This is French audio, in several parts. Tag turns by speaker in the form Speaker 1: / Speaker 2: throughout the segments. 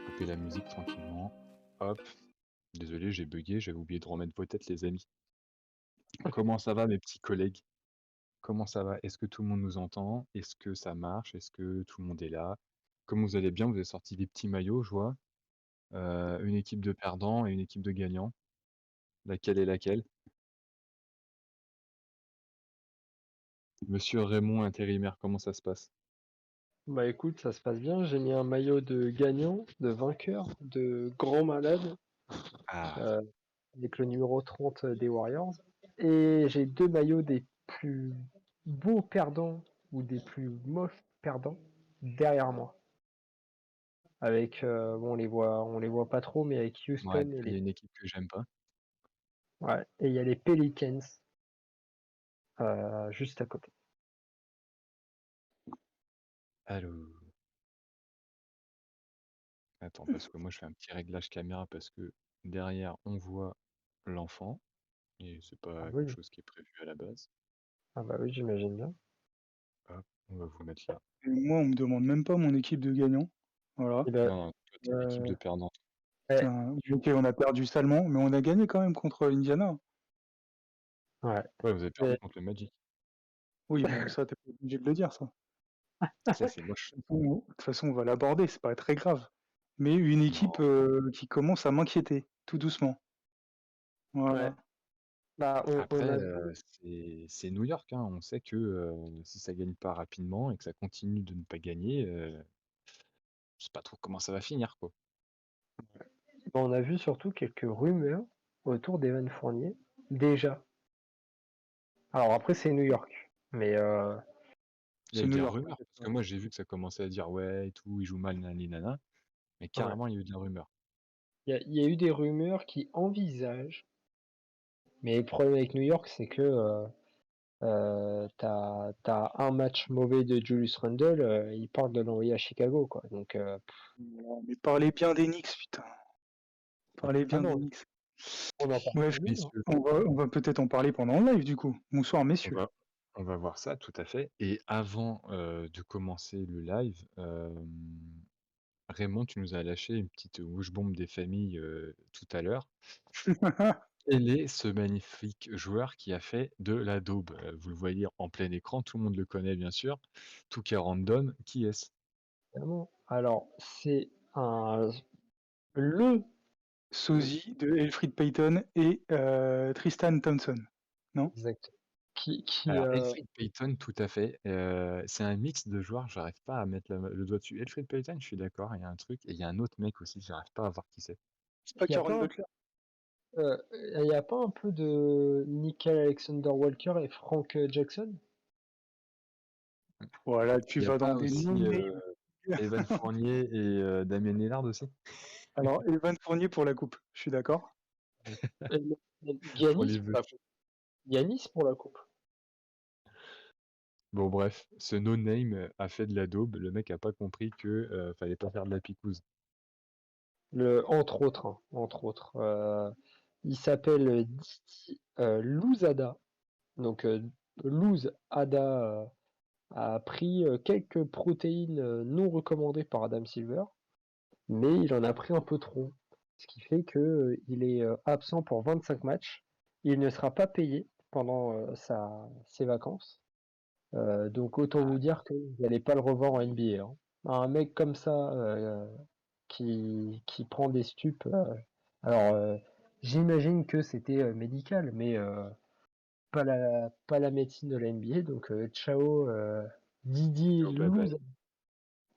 Speaker 1: couper la musique tranquillement. Hop. Désolé, j'ai bugué, j'avais oublié de remettre vos têtes, les amis. Comment ça va, mes petits collègues? Comment ça va? Est-ce que tout le monde nous entend? Est-ce que ça marche? Est-ce que tout le monde est là? Comment vous allez bien? Vous avez sorti des petits maillots, je vois. Une équipe de perdants et une équipe de gagnants. Laquelle est laquelle? Monsieur Raymond, intérimaire, comment ça se passe?
Speaker 2: Bah écoute, ça se passe bien. J'ai mis un maillot de gagnant, de vainqueur, de grand malade,
Speaker 1: Ah,
Speaker 2: euh, avec le numéro 30 des Warriors. Et j'ai deux maillots des plus beaux perdants ou des plus moches perdants derrière moi. Avec, bon, on les voit pas trop, mais avec
Speaker 1: ouais,
Speaker 2: Houston et
Speaker 1: il y a
Speaker 2: les,
Speaker 1: une équipe que j'aime pas.
Speaker 2: ouais, et il y a les Pelicans juste à côté.
Speaker 1: Allô? Attends, parce que moi je fais un petit réglage caméra parce que derrière on voit l'enfant et c'est
Speaker 2: Ah
Speaker 1: pas quelque
Speaker 2: oui,
Speaker 1: chose qui est prévu à la base.
Speaker 2: ah bah oui, j'imagine bien.
Speaker 1: Hop, on va vous mettre là.
Speaker 3: Et moi, on me demande même pas mon équipe de gagnants. Voilà.
Speaker 2: Et ben,
Speaker 1: Non, non, toi t'es l'équipe
Speaker 2: euh,
Speaker 1: de perdants.
Speaker 2: ouais,
Speaker 3: Putain, ok, on a perdu salement, mais on a gagné quand même contre Indiana.
Speaker 2: ouais.
Speaker 1: Ouais, vous avez perdu
Speaker 2: Et-
Speaker 1: contre le Magic.
Speaker 3: Oui, bon, ça, t'es pas obligé de le dire, ça.
Speaker 1: Ça c'est moche.
Speaker 3: De toute façon, on va l'aborder, c'est pas très grave. Mais une équipe
Speaker 1: Non.
Speaker 3: qui commence à m'inquiéter, tout doucement.
Speaker 2: ouais.
Speaker 3: Voilà.
Speaker 2: Bah, on
Speaker 1: Après,
Speaker 2: a vu.
Speaker 1: c'est New York, hein. On sait que si ça gagne pas rapidement et que ça continue de ne pas gagner, je sais pas trop comment ça va finir, quoi.
Speaker 2: Bah, on a vu surtout quelques rumeurs autour d'Evan Fournier, déjà. Alors après, c'est New York, mais
Speaker 1: Il y a
Speaker 3: C'est
Speaker 1: eu
Speaker 3: New
Speaker 1: des
Speaker 3: York,
Speaker 1: rumeurs,
Speaker 3: t'inquiète
Speaker 1: parce
Speaker 3: pas.
Speaker 1: que moi j'ai vu que ça commençait à dire ouais et tout, il joue mal, nani nana, mais
Speaker 2: ouais.
Speaker 1: carrément il y a eu des rumeurs.
Speaker 2: Il y a eu des rumeurs qui envisagent, mais le problème avec New York, c'est que t'as un match mauvais de Julius Randle, il parle de l'envoyer à Chicago, quoi. Donc,
Speaker 3: Non, mais parlez bien des Knicks, putain. Parlez
Speaker 2: ah
Speaker 3: bien des
Speaker 2: non,
Speaker 3: Knicks.
Speaker 2: on en parle
Speaker 3: Bref,
Speaker 2: très bien, hein.
Speaker 1: Messieurs,
Speaker 3: on va peut-être en parler pendant le live, du coup. Bonsoir,
Speaker 1: on
Speaker 3: messieurs.
Speaker 1: va on va voir ça, tout à fait. Et avant de commencer le live, Raymond, tu nous as lâché une petite wouche-bombe des familles tout à l'heure. Quel est ce magnifique joueur qui a fait de la daube? Vous le voyez en plein écran, tout le monde le connaît bien sûr. Tout est random. Qui est-ce?
Speaker 2: Évidemment. Alors, c'est le,
Speaker 3: Sosie de Elfrid Payton et Tristan Thompson. Non?
Speaker 2: exact, qui
Speaker 1: Alors Elfrid Payton, tout à fait. C'est un mix de joueurs, j'arrive pas à mettre le doigt dessus. Elfrid Payton, je suis d'accord, il y a un truc et il y a un autre mec aussi, j'arrive pas à voir qui c'est.
Speaker 3: C'est pas
Speaker 2: il y a
Speaker 3: Caron
Speaker 2: pas
Speaker 3: Butler?
Speaker 2: Il y a pas un peu de Nickel Alexander-Walker et Frank Jackson?
Speaker 3: Voilà, tu
Speaker 1: Il y a
Speaker 3: vas dans
Speaker 1: pas
Speaker 3: des
Speaker 1: aussi,
Speaker 3: no-names.
Speaker 1: Evan Fournier et Damien Lillard aussi?
Speaker 3: Alors, Evan Fournier pour la coupe, je suis d'accord.
Speaker 1: Pour les
Speaker 2: Giannis pour
Speaker 1: vœux.
Speaker 2: la coupe. Giannis pour la coupe.
Speaker 1: Bon bref, ce no name a fait de la daube, le mec a pas compris que, fallait pas faire de la picouse.
Speaker 2: Entre autres, hein, entre autres. Il s'appelle Didi Louzada. Donc Louzada a pris quelques protéines non recommandées par Adam Silver, mais il en a pris un peu trop. Ce qui fait que il est absent pour 25 matchs. Il ne sera pas payé pendant ses vacances. Donc autant vous dire que vous n'allez pas le revoir en NBA, hein. Un mec comme ça qui prend des stupes. Alors j'imagine que c'était médical, mais pas la médecine de la NBA. Donc ciao Didi
Speaker 1: Ciao, bye bye.
Speaker 2: Louz.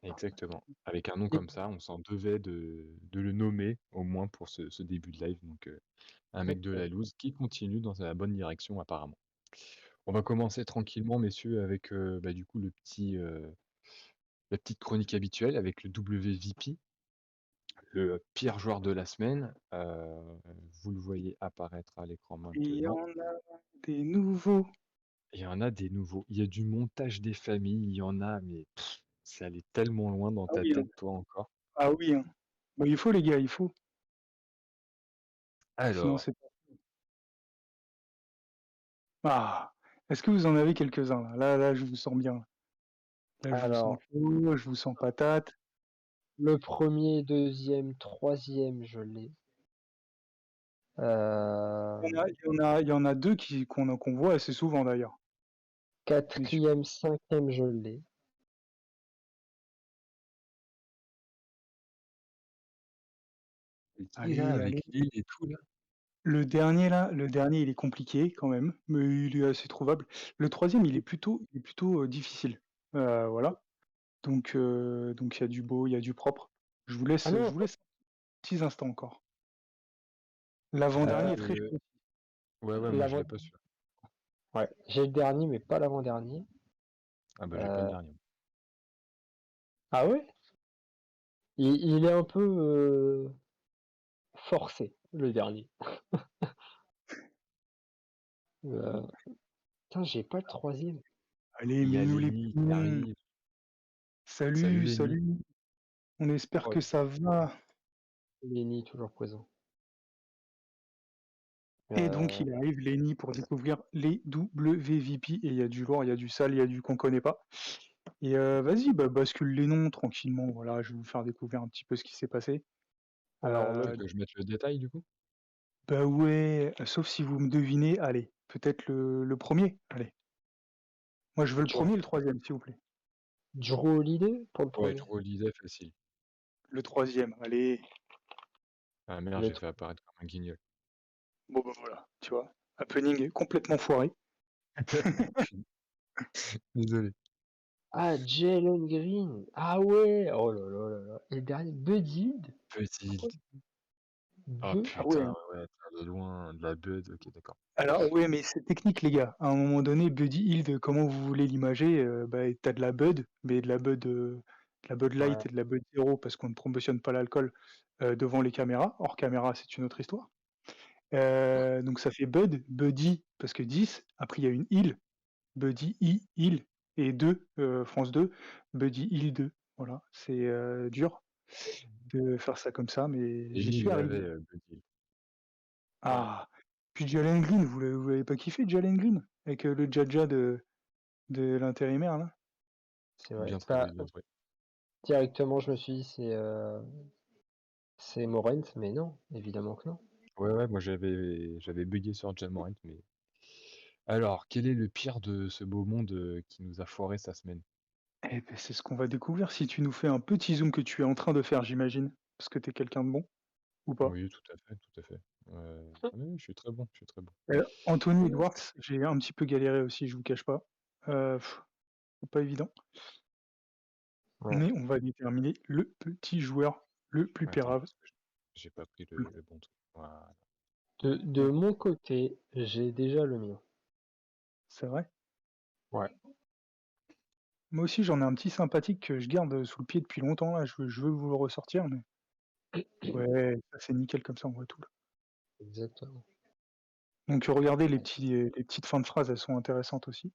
Speaker 1: Exactement. Avec un nom
Speaker 2: Et-
Speaker 1: comme ça, on s'en devait de le nommer, au moins pour ce début de live, donc un mec de la
Speaker 2: Exactement.
Speaker 1: loose qui continue dans la bonne direction apparemment. On va commencer tranquillement messieurs avec, bah, du coup la petite chronique habituelle avec le WVP, le pire joueur de la semaine. Vous le voyez apparaître à l'écran
Speaker 3: Il y
Speaker 1: maintenant.
Speaker 3: en a des nouveaux.
Speaker 1: Il y en a des nouveaux. Il y a du montage des familles, il y en a, mais c'est allé tellement loin dans
Speaker 3: Ah
Speaker 1: ta
Speaker 3: oui, hein.
Speaker 1: tête, toi encore.
Speaker 3: Ah oui, hein. Bah, il faut, les gars, il faut. Sinon,
Speaker 1: Alors,
Speaker 3: c'est pas. Ah! Est-ce que vous en avez quelques-uns là? Là, je vous sens bien. Là, je vous sens
Speaker 2: Alors
Speaker 3: chaud, je vous sens patate.
Speaker 2: Le premier, deuxième, troisième, je l'ai.
Speaker 3: Il y en a deux qu'on voit assez souvent d'ailleurs. Mais tu-
Speaker 2: Quatrième, cinquième, je l'ai.
Speaker 1: C'est qui là,
Speaker 3: Allez, allez.
Speaker 1: avec Lille et tout là?
Speaker 3: Le dernier il est compliqué quand même, mais il est assez trouvable. Le troisième il est plutôt difficile. Voilà. Donc il y a du beau, il y a du propre.
Speaker 2: Ah non,
Speaker 3: Je vous laisse 6 instants encore. L'avant-dernier est très
Speaker 1: Le
Speaker 3: chaud.
Speaker 1: ouais, moi je
Speaker 2: l'avant...
Speaker 1: l'ai pas celui-là.
Speaker 2: Ouais, j'ai le dernier, mais pas l'avant-dernier.
Speaker 1: Ah bah, j'ai pas le
Speaker 2: Euh,
Speaker 1: dernier.
Speaker 2: Ah ouais? Il est un peu forcé, le dernier. Euh, Putain, j'ai pas le troisième.
Speaker 3: Allez,
Speaker 1: Il y a
Speaker 3: mets-nous les
Speaker 1: Lenny qui
Speaker 3: poumons.
Speaker 1: arrive. Salut
Speaker 3: Salut,
Speaker 1: Lenny.
Speaker 3: salut. On espère
Speaker 1: Oh,
Speaker 3: que ça va.
Speaker 2: Lenny, toujours présent.
Speaker 3: Et donc
Speaker 2: Euh,
Speaker 3: il arrive, Lenny, pour découvrir les WVP. Et il y a du lourd, il y a du sale, il y a du qu'on connaît pas. Et vas-y, bah, bascule les noms tranquillement. Voilà, je vais vous faire découvrir un petit peu ce qui s'est passé.
Speaker 2: alors,
Speaker 1: tu veux
Speaker 3: Euh,
Speaker 1: que je mette le détail du coup?
Speaker 3: Bah ouais, sauf si vous me devinez, allez, peut-être le premier. Allez, moi je veux le
Speaker 2: Drew
Speaker 3: premier et le troisième, s'il vous plaît.
Speaker 2: Drew Holiday pour le
Speaker 1: Ouais,
Speaker 2: premier.
Speaker 1: trop Lisais, facile.
Speaker 3: Le troisième, allez.
Speaker 1: Ah merde,
Speaker 2: Le
Speaker 1: j'ai fait
Speaker 2: tro-
Speaker 1: apparaître comme un guignol.
Speaker 3: Bon bah voilà, tu vois. Happening complètement foiré.
Speaker 1: Désolé.
Speaker 2: Ah, Jalen Green. Ah ouais. Oh là là là là. Et le dernier, Buddy Hield.
Speaker 1: Petit.
Speaker 2: Pourquoi
Speaker 1: Ah
Speaker 3: Ah ouais,
Speaker 1: putain,
Speaker 3: hein.
Speaker 1: ouais, de loin, de la Bud, ok, d'accord.
Speaker 3: Alors ouais, mais c'est technique les gars. À un moment donné, Buddy Hield, comment vous voulez l'imager bah, t'as de la Bud, mais de la Bud
Speaker 2: Ouais.
Speaker 3: Light et de la Bud Zero parce qu'on ne promotionne pas l'alcool devant les caméras. Hors caméra, c'est une autre histoire. Donc ça fait Bud, Buddy, parce que 10. Après, il y a une Hill, Buddy, Hill, et 2, France 2, Buddy Hill 2. Voilà, c'est dur de faire ça comme ça, mais
Speaker 1: Et
Speaker 3: j'y
Speaker 1: lui,
Speaker 3: suis
Speaker 1: je l'avais,
Speaker 3: arrivé.
Speaker 1: Buddy.
Speaker 2: Ouais.
Speaker 3: Ah, puis Jalen Green, vous l'avez pas kiffé, Jalen Green? Avec le Jaja de l'intérimaire, là?
Speaker 2: C'est vrai.
Speaker 1: Bien trouvé,
Speaker 2: Bah,
Speaker 1: bien trouvé.
Speaker 2: directement, je me suis dit, c'est Morent, mais non, évidemment que non.
Speaker 1: Ouais, moi j'avais bugué sur John Morant, mais. Alors, quel est le pire de ce beau monde qui nous a foiré sa semaine?
Speaker 3: Eh ben, c'est ce qu'on va découvrir si tu nous fais un petit zoom que tu es en train de faire, j'imagine. Parce que t'es quelqu'un de bon, ou pas?
Speaker 1: Oui, tout à fait, tout à fait. Oui, je suis très bon, je suis très bon.
Speaker 3: Anthony
Speaker 2: Ouais.
Speaker 3: Edwards, j'ai un petit peu galéré aussi, je vous cache pas. C'est pas évident.
Speaker 2: Ouais.
Speaker 3: Mais on va déterminer le petit joueur le plus
Speaker 1: Attends,
Speaker 3: pérave.
Speaker 1: parce que j'ai pas pris
Speaker 3: Le-
Speaker 1: le bon truc. Voilà.
Speaker 2: De mon côté, j'ai déjà le mien.
Speaker 3: C'est vrai.
Speaker 2: Ouais.
Speaker 3: Moi aussi, j'en ai un petit sympathique que je garde sous le pied depuis longtemps. Là, je veux vous le ressortir, mais ouais, ça c'est nickel comme ça, on voit tout. Là.
Speaker 2: Exactement.
Speaker 3: Donc regardez les petites fins de phrases, elles sont intéressantes aussi.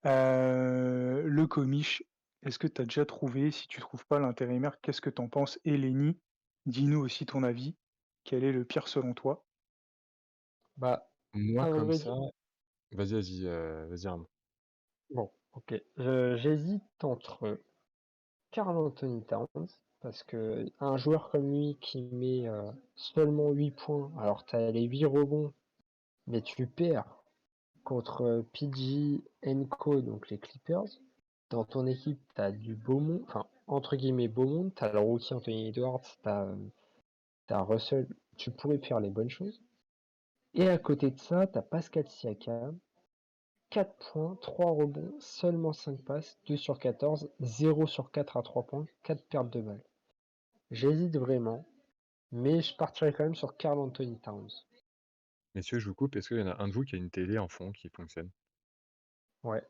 Speaker 3: Le comiche, est-ce que tu as déjà trouvé? Si tu trouves pas l'intérimaire, qu'est-ce que t'en penses? Eleni, dis-nous aussi ton avis. Quel est le pire selon toi?
Speaker 2: Bah,
Speaker 1: Moi,
Speaker 2: à
Speaker 1: comme
Speaker 2: vrai dire,
Speaker 1: ça. Vas-y, Ramon.
Speaker 2: bon, ok. J'hésite entre Karl Anthony Towns, parce que un joueur comme lui qui met seulement 8 points, alors tu as les 8 rebonds, mais tu perds contre PG, Enco, donc les Clippers. Dans ton équipe, tu as du beau monde, enfin, entre guillemets beau monde, tu as le rookie Anthony Edwards, tu as Russell, tu pourrais faire les bonnes choses. Et à côté de ça, tu as Pascal Siakam, 4 points, 3 rebonds, seulement 5 passes, 2 sur 14, 0 sur 4 à 3 points, 4 pertes de balles. J'hésite vraiment, mais je partirai quand même sur Karl Anthony Towns.
Speaker 1: Messieurs, je vous coupe. Est-ce qu'il y en a un de vous qui a une télé en fond qui fonctionne?
Speaker 2: Ouais.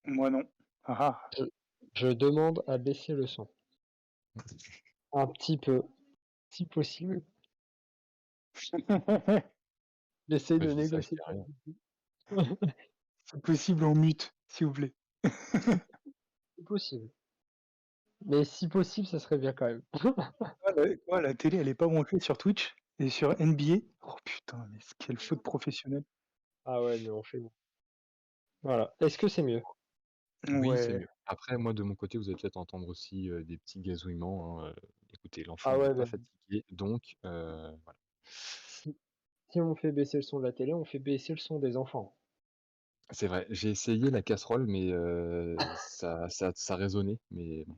Speaker 3: Moi non. Ah
Speaker 2: Je, je demande à baisser le son. Un petit peu, si possible.
Speaker 3: ah.
Speaker 2: J'essaie
Speaker 1: Bah,
Speaker 2: de
Speaker 1: je dis ça, je
Speaker 2: négocier
Speaker 1: dis
Speaker 2: ça.
Speaker 1: rien.
Speaker 3: C'est possible en mute, s'il vous plaît.
Speaker 2: C'est possible. Mais si possible, ça serait bien quand même.
Speaker 3: La télé, elle est pas branchée sur Twitch et sur NBA. Oh putain, mais quelle faute professionnelle.
Speaker 2: Ah ouais, mais on fait bon. Voilà. Est-ce que c'est mieux?
Speaker 1: Oui, c'est
Speaker 3: Ouais.
Speaker 1: mieux. Après, moi, de mon côté, vous allez peut-être entendre aussi des petits gazouillements, hein. Écoutez, l'enfant,
Speaker 2: Ah
Speaker 1: il est
Speaker 2: ouais,
Speaker 1: pas
Speaker 2: bah,
Speaker 1: fatigué, donc voilà.
Speaker 2: si, si on fait baisser le son de la télé, on fait baisser le son des enfants.
Speaker 1: C'est vrai, j'ai essayé la casserole, mais ça résonnait, mais bon.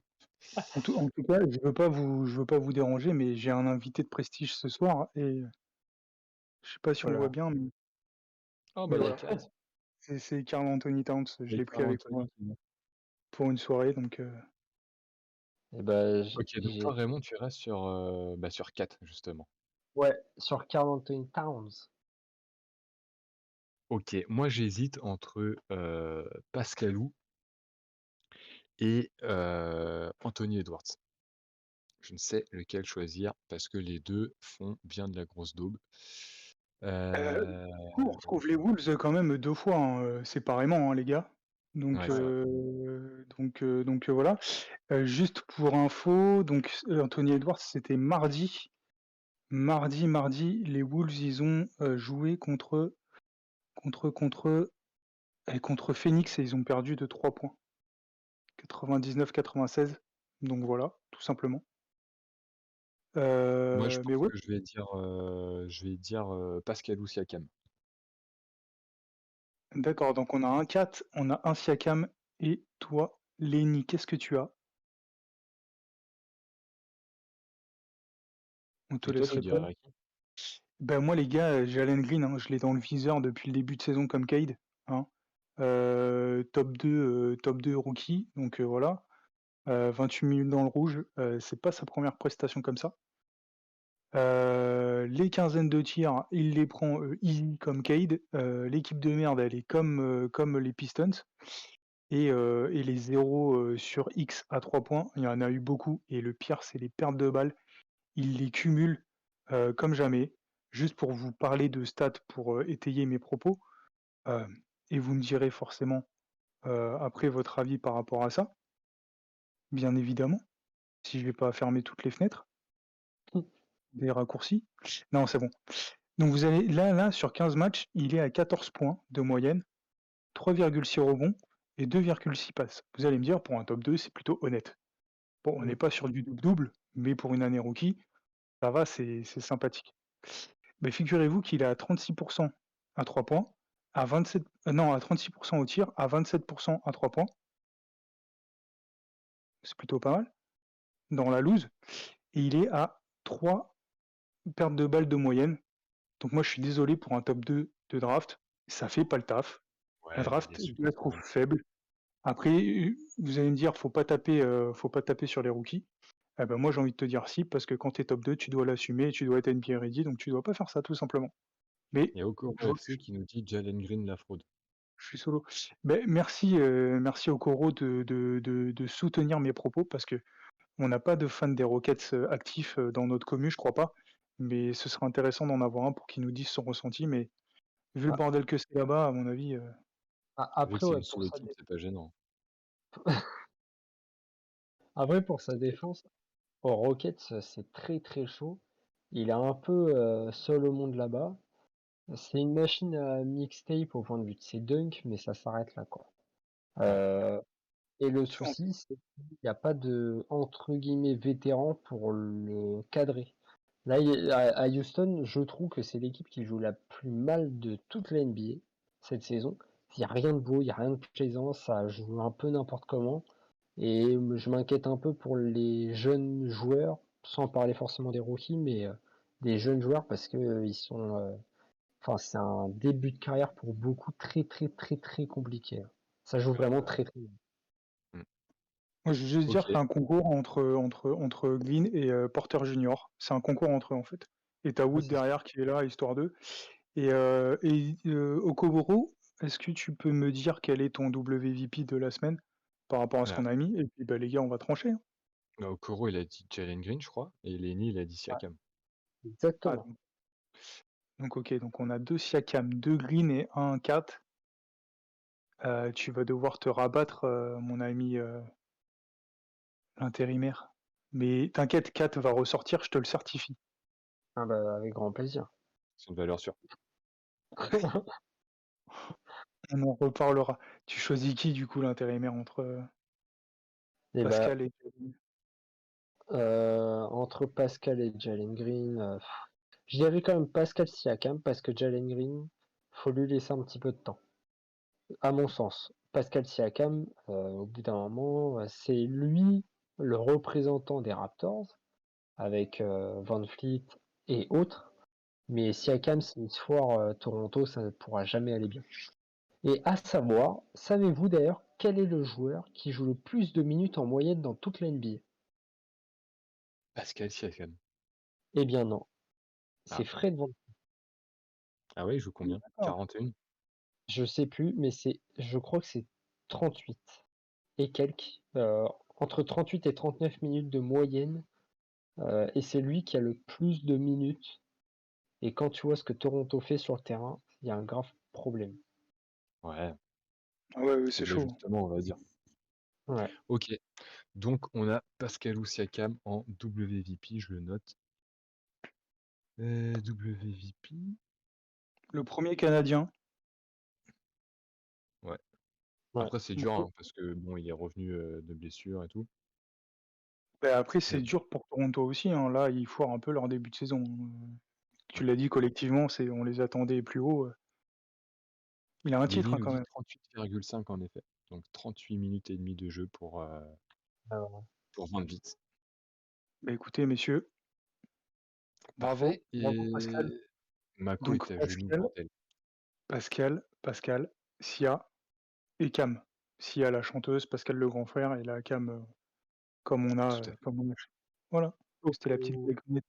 Speaker 3: En tout cas, je veux pas vous déranger, mais j'ai un invité de prestige ce soir et je sais pas si on voit
Speaker 2: Voilà.
Speaker 3: bien,
Speaker 1: Ah
Speaker 3: mais
Speaker 1: bah, il y a
Speaker 3: voilà.
Speaker 1: Kat,
Speaker 3: C'est Karl Anthony Towns. Je
Speaker 1: il y a
Speaker 3: l'ai pris
Speaker 1: Karl
Speaker 3: avec moi
Speaker 1: Anthony qui est là.
Speaker 3: pour une soirée, donc
Speaker 2: Et ben,
Speaker 1: OK, donc toi, Raymond, tu restes sur Kat, justement.
Speaker 2: ouais, sur Karl Anthony Towns.
Speaker 1: OK, moi, j'hésite entre Pascalou et Anthony Edwards. Je ne sais lequel choisir parce que les 2 font bien de la grosse daube. Heu,
Speaker 3: on retrouve les Wolves quand même 2 fois, hein, séparément, hein, les gars. Donc
Speaker 1: ouais, c'est vrai.
Speaker 3: voilà. Juste pour info, donc Anthony Edwards, c'était mardi. Mardi, les Wolves, ils ont joué contre, contre, contre Phoenix et ils ont perdu de 3 points. 99-96. Donc voilà, tout simplement.
Speaker 1: Moi, je
Speaker 3: Mais
Speaker 1: pense
Speaker 3: ouais,
Speaker 1: que je vais dire Pascal Siakam.
Speaker 3: d'accord. Donc on a un Kat, on a un Siakam et toi, Lenny, qu'est-ce que tu as? On te
Speaker 1: Et toi,
Speaker 3: laisse
Speaker 1: tu
Speaker 3: répondre.
Speaker 1: dirais qui?
Speaker 3: Ben moi les gars, j'ai Jalen Green, hein, je l'ai dans le viseur depuis le début de saison comme Cade, hein. Top 2 rookie, donc voilà. 28 minutes dans le rouge, c'est pas sa première prestation comme ça. Les quinzaines de tirs, il les prend easy comme Cade. L'équipe de merde, elle est comme les Pistons. Et les 0 sur X à 3 points, il y en a eu beaucoup. Et le pire, c'est les pertes de balles. Il les cumule comme jamais. Juste pour vous parler de stats pour étayer mes propos. euh, et vous me direz forcément après votre avis par rapport à ça, bien évidemment, si je vais pas fermer toutes les fenêtres, des raccourcis. Non, c'est bon. Donc vous allez là, sur 15 matchs, il est à 14 points de moyenne, 3,6 rebonds et 2,6 passes. Vous allez me dire, pour un top 2, c'est plutôt honnête. Bon, on
Speaker 2: Mm.
Speaker 3: n'est pas sur du double-double, mais pour une année rookie, ça va, c'est sympathique. Mais figurez-vous qu'il est à 36% à 3 points, à 27, non, à 36% au tir, à 27% à 3 points. C'est plutôt pas mal. Dans la loose. Et il est à 3 pertes de balles de moyenne. Donc moi, je suis désolé pour un top 2 de draft. Ça fait pas le taf. La
Speaker 1: Ouais, il est
Speaker 3: draft, je
Speaker 1: super
Speaker 3: la trouve
Speaker 1: fort.
Speaker 3: faible. Après, vous allez me dire, faut pas taper sur les rookies. Eh ben moi, j'ai envie de te dire si, parce que quand tu es top 2, tu dois l'assumer et tu dois être NBA ready, donc tu dois pas faire ça, tout simplement. Mais
Speaker 1: Il y a Okoro
Speaker 3: je,
Speaker 1: FC qui nous dit Jalen Green la fraude.
Speaker 3: je suis solo. Ben, merci Okoro de soutenir mes propos, parce que on n'a pas de fan des Rockets actifs dans notre commu, je crois pas. Mais ce serait intéressant d'en avoir un pour qu'il nous dise son ressenti. Mais vu le
Speaker 2: Ah,
Speaker 3: bordel que c'est là-bas, à mon avis,
Speaker 1: Vu que
Speaker 2: après,
Speaker 1: c'est
Speaker 2: ouais,
Speaker 1: une seule équipe, c'est pas gênant.
Speaker 2: après, pour sa défense, au Rockets, c'est très très chaud. Il est un peu seul au monde là-bas. C'est une machine à mixtape au point de vue de ses dunks, mais ça s'arrête là, quoi.
Speaker 1: Ouais.
Speaker 2: Euh, et le
Speaker 3: sur-
Speaker 2: souci, c'est qu'il n'y a pas de, entre guillemets, vétéran pour le cadrer. Là, à Houston, je trouve que c'est l'équipe qui joue la plus mal de toute la NBA cette saison. Il n'y a rien de beau, il n'y a rien de plaisant, ça joue un peu n'importe comment. Et je m'inquiète un peu pour les jeunes joueurs, sans parler forcément des rookies, mais des jeunes joueurs parce que ils sont, enfin, c'est un début de carrière pour beaucoup très très très très compliqué, hein. Ça joue vraiment très très bien.
Speaker 1: Mmh.
Speaker 3: Moi, je veux juste dire que c'est
Speaker 1: OK.
Speaker 3: un concours entre Green et Porter Junior. C'est un concours entre eux, en fait. Et t'as
Speaker 2: Ouais,
Speaker 3: Wood
Speaker 2: c'est ça.
Speaker 3: derrière qui est là, histoire d'eux. Okoboro, est-ce que tu peux me dire quel est ton WVP de la semaine par rapport à ce
Speaker 1: Ah,
Speaker 3: qu'on a mis? Et puis, bah, les gars, on va trancher, hein.
Speaker 1: Okoro, il a dit Jalen Green, je crois, et Lenny, il a dit
Speaker 2: Ouais,
Speaker 1: Siakam.
Speaker 3: Ah,
Speaker 2: exactement.
Speaker 3: donc, ok, donc on a 2 Siakam, 2 Green et un 4. Tu vas devoir te rabattre, mon ami l'intérimaire. Mais t'inquiète, 4 va ressortir, je te le certifie.
Speaker 2: Ah bah, avec grand plaisir.
Speaker 1: C'est une valeur sûre.
Speaker 3: On en reparlera. Tu choisis qui, du coup, l'intérimaire entre.
Speaker 2: Et bah,
Speaker 3: Pascal et Jalen.
Speaker 2: entre Pascal et Jalen Green, je dirais quand même Pascal Siakam parce que Jalen Green, faut lui laisser un petit peu de temps. À mon sens, Pascal Siakam, au bout d'un moment, c'est lui le représentant des Raptors avec Van Fleet et autres. Mais Siakam, s'il se foire Toronto, ça ne pourra jamais aller bien. Et à savoir, savez-vous d'ailleurs quel est le joueur qui joue le plus de minutes en moyenne dans toute la NBA?
Speaker 1: Pascal Siakam.
Speaker 2: Eh bien non, c'est
Speaker 1: Ah.
Speaker 2: Fred Van.
Speaker 1: Ah ouais, il joue combien?
Speaker 3: D'accord.
Speaker 1: 41?
Speaker 2: Je sais plus, mais je crois que c'est 38 et quelques, entre 38 et 39 minutes de moyenne, et c'est lui qui a le plus de minutes. Et quand tu vois ce que Toronto fait sur le terrain, il y a un grave problème.
Speaker 1: Ouais,
Speaker 3: Ah ouais, ouais,
Speaker 1: c'est
Speaker 3: c'est
Speaker 1: de
Speaker 3: chaud.
Speaker 1: l'ajustement, on va dire.
Speaker 2: Ouais.
Speaker 1: Ok, donc on a Pascal Siakam en WVP, je le note. WVP.
Speaker 3: Le premier Canadien.
Speaker 1: Ouais.
Speaker 2: Ouais.
Speaker 1: Après, c'est dur, hein, parce que bon, il est revenu de blessure et tout.
Speaker 3: Bah, après, c'est
Speaker 1: Mais
Speaker 3: dur pour Toronto aussi, hein. Là, ils foirent un peu leur début de saison. Tu
Speaker 1: ouais.
Speaker 3: l'as dit collectivement, on les attendait plus haut. Il a un titre
Speaker 1: Willy
Speaker 3: hein,
Speaker 1: nous
Speaker 3: quand
Speaker 1: dit
Speaker 3: même.
Speaker 1: 38,5 en effet. Donc 38 minutes et demie de jeu pour Van Vliet.
Speaker 3: Bah écoutez, messieurs, bravo,
Speaker 1: Parfait.
Speaker 3: bravo Pascal.
Speaker 1: Et Mako
Speaker 3: Donc
Speaker 1: est à genoux,
Speaker 3: Pascal,
Speaker 1: bordel.
Speaker 3: Pascal, Sia et Cam. Sia la chanteuse, Pascal le grand frère et la Cam
Speaker 1: Tout à fait.
Speaker 3: comme on a. Voilà,
Speaker 2: Au
Speaker 3: c'était la petite
Speaker 2: cas
Speaker 3: blagounette.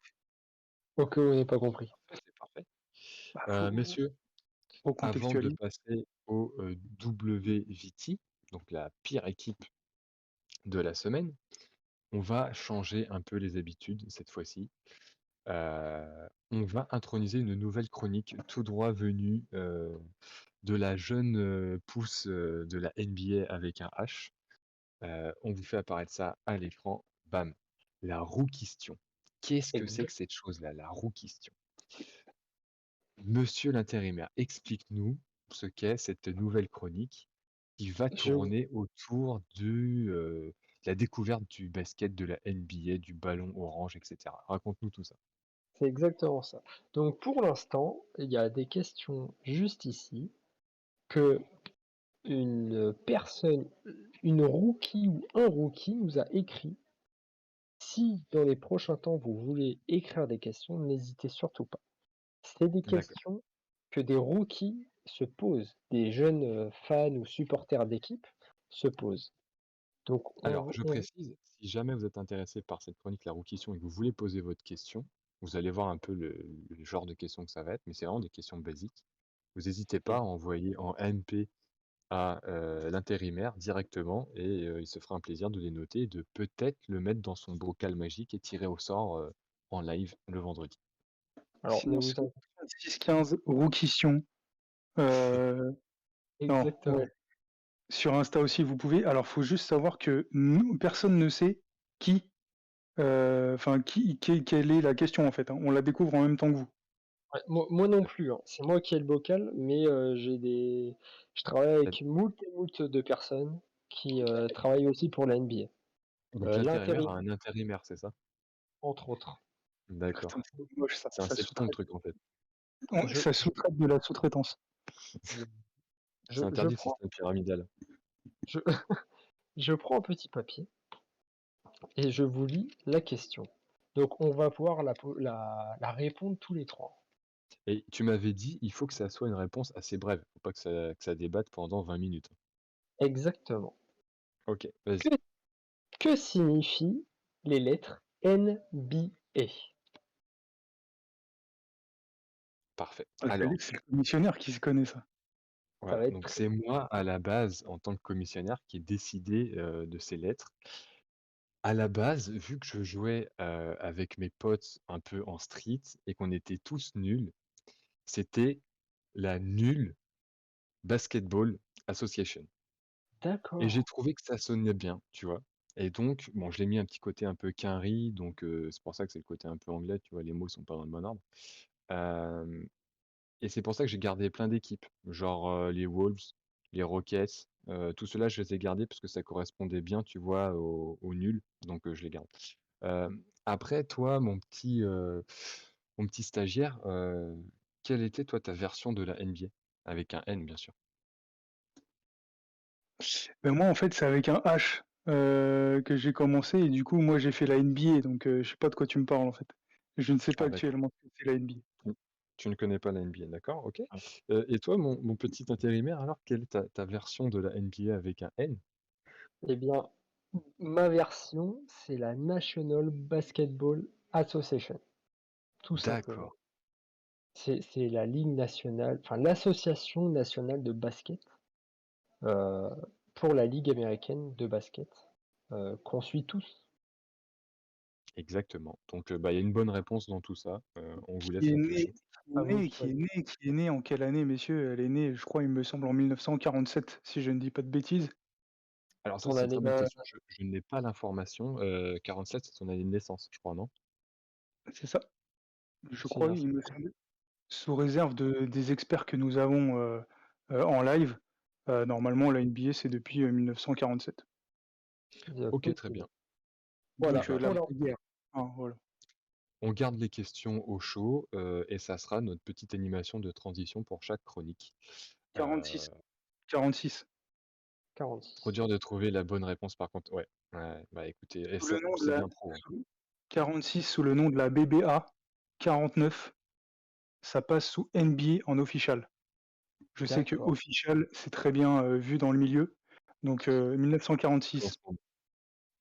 Speaker 2: au cas où on n'ait pas compris.
Speaker 1: Parfait, c'est parfait.
Speaker 3: Bah, faut
Speaker 1: Messieurs, avant de
Speaker 3: recontextualiser.
Speaker 1: passer au WVT, donc la pire équipe de la semaine, on va changer un peu les habitudes cette fois-ci. On va introniser une nouvelle chronique tout droit venue de la jeune pousse de la NBA avec un H. On vous fait apparaître ça à l'écran. Bam. La roue question. Qu'est-ce que c'est que
Speaker 2: Exact.
Speaker 1: cette chose-là, la roue question? Monsieur l'intérimaire, explique-nous ce qu'est cette nouvelle chronique qui va
Speaker 2: Je,
Speaker 1: tourner autour de la découverte du basket, de la NBA, du ballon orange, etc. Raconte-nous tout ça.
Speaker 2: c'est exactement ça. Donc pour l'instant, il y a des questions juste ici que une personne, une rookie ou un rookie nous a écrit. Si dans les prochains temps vous voulez écrire des questions, n'hésitez surtout pas. C'est des
Speaker 1: D'accord.
Speaker 2: questions que des rookies se posent, des jeunes fans ou supporters d'équipe se posent. Donc
Speaker 1: Alors, je précise, si jamais vous êtes intéressé par cette chronique La Roue Question et que vous voulez poser votre question, vous allez voir un peu le genre de questions que ça va être, mais c'est vraiment des questions basiques. Vous n'hésitez pas à envoyer en MP à l'intérimaire directement et il se fera un plaisir de les noter et de peut-être le mettre dans son bocal magique et tirer au sort en live le vendredi.
Speaker 2: alors ne
Speaker 3: Sinon,
Speaker 2: vous
Speaker 3: c'est
Speaker 2: en...
Speaker 3: 3615 Roukission. Non,
Speaker 2: Exactement.
Speaker 3: ouais. Sur Insta aussi, vous pouvez. Alors, faut juste savoir que nous, personne ne sait qui, quelle est la question en fait, hein. On la découvre en même temps que vous.
Speaker 2: Ouais, moi non plus, hein. C'est moi qui ai le bocal, mais je travaille
Speaker 1: Peut-être.
Speaker 2: avec moult de personnes qui travaillent aussi pour la NBA.
Speaker 1: Donc l'intérimaire
Speaker 2: L'intérim,
Speaker 1: a un intérimaire, c'est ça?
Speaker 2: entre autres.
Speaker 1: D'accord.
Speaker 3: Putain, c'est moche ça.
Speaker 1: C'est un septon le truc en fait.
Speaker 2: Je,
Speaker 3: Ça sous-traite de la sous-traitance.
Speaker 2: je,
Speaker 1: C'est
Speaker 2: je
Speaker 1: interdit le
Speaker 2: prends,
Speaker 1: système pyramidal.
Speaker 2: je, je prends un petit papier et je vous lis la question. Donc on va pouvoir la répondre tous les trois.
Speaker 1: Et tu m'avais dit, il faut que ça soit une réponse assez brève. Faut pas que ça débatte pendant 20 minutes.
Speaker 2: Exactement.
Speaker 1: Ok, vas-y.
Speaker 2: Que, que signifient les lettres NBA?
Speaker 1: Parfait.
Speaker 3: Ah,
Speaker 1: Alors,
Speaker 3: c'est le commissionnaire qui se connaît ça.
Speaker 2: Ça
Speaker 1: voilà.
Speaker 2: va être
Speaker 1: Donc
Speaker 2: très...
Speaker 1: c'est moi à la base, en tant que commissionnaire, qui ai décidé de ces lettres. À la base, vu que je jouais avec mes potes un peu en street et qu'on était tous nuls, c'était la Nulle Basketball Association. Et j'ai
Speaker 2: D'accord.
Speaker 1: trouvé que ça sonnait bien, tu vois. Et donc, bon, je l'ai mis un petit côté un peu quinri, donc c'est pour ça que c'est le côté un peu anglais, tu vois, les mots sont pas dans le bon ordre. Euh, et c'est pour ça que j'ai gardé plein d'équipes, genre les Wolves, les Rockets, Tout cela, je les ai gardés parce que ça correspondait bien, tu vois, au nul, donc je les garde. Après toi, mon petit stagiaire, quelle était toi ta version de la NBA? Avec un N, bien sûr.
Speaker 3: Ben moi, en fait, c'est avec un H que j'ai commencé et du coup, moi, j'ai fait la NBA, donc je sais pas de quoi tu me parles, en fait. Je ne sais pas
Speaker 1: Ah d'accord.
Speaker 3: actuellement ce que c'est la NBA.
Speaker 1: Mmh. Tu ne connais pas la NBA, d'accord, OK.
Speaker 2: Ah.
Speaker 1: Et toi, mon petit intérimaire, alors, quelle est ta version de la NBA avec un N?
Speaker 2: Eh bien, ma version, c'est la National Basketball Association, tout simplement.
Speaker 1: D'accord,
Speaker 2: C'est la ligue nationale, enfin l'association nationale de basket euh, pour la ligue américaine de basket qu'on suit tous.
Speaker 1: exactement. Donc bah, il y a une bonne réponse dans tout ça, on vous
Speaker 3: Qui
Speaker 1: laisse
Speaker 3: est née,
Speaker 1: réfléchir.
Speaker 2: À vous de choisir.
Speaker 3: qui est née en quelle année, messieurs? Elle est née, je crois, il me semble, en 1947, si je ne dis pas de bêtises.
Speaker 1: Alors ça,
Speaker 2: Ton
Speaker 1: c'est une
Speaker 2: année,
Speaker 1: très bonne question, je n'ai pas l'information, 47, c'est son année de naissance, je crois, non?
Speaker 3: C'est ça, je
Speaker 2: c'est
Speaker 3: crois,
Speaker 2: bien ça.
Speaker 3: il me semble. Sous réserve des experts que nous avons en live, normalement, la NBA, c'est depuis 1947.
Speaker 1: OK, très
Speaker 2: Possible.
Speaker 1: bien.
Speaker 2: Voilà,
Speaker 3: Donc
Speaker 1: Bah,
Speaker 3: l'après-guerre. Hein, voilà.
Speaker 1: on garde les questions au chaud, et ça sera notre petite animation de transition pour chaque chronique. Heu,
Speaker 3: 46. 46.
Speaker 1: Trop
Speaker 2: 46.
Speaker 1: dur de trouver la bonne réponse par contre, ouais. Ouais, bah, écoutez et
Speaker 3: Sous le
Speaker 1: ça
Speaker 3: nom de
Speaker 1: c'est
Speaker 3: la
Speaker 1: bien pro, hein.
Speaker 3: 46 sous le nom de la BBA. 49, ça passe sous NBA en official. Je sais que
Speaker 2: D'accord.
Speaker 3: official, c'est très bien vu dans le milieu. Donc 1946
Speaker 1: Correspond. OK,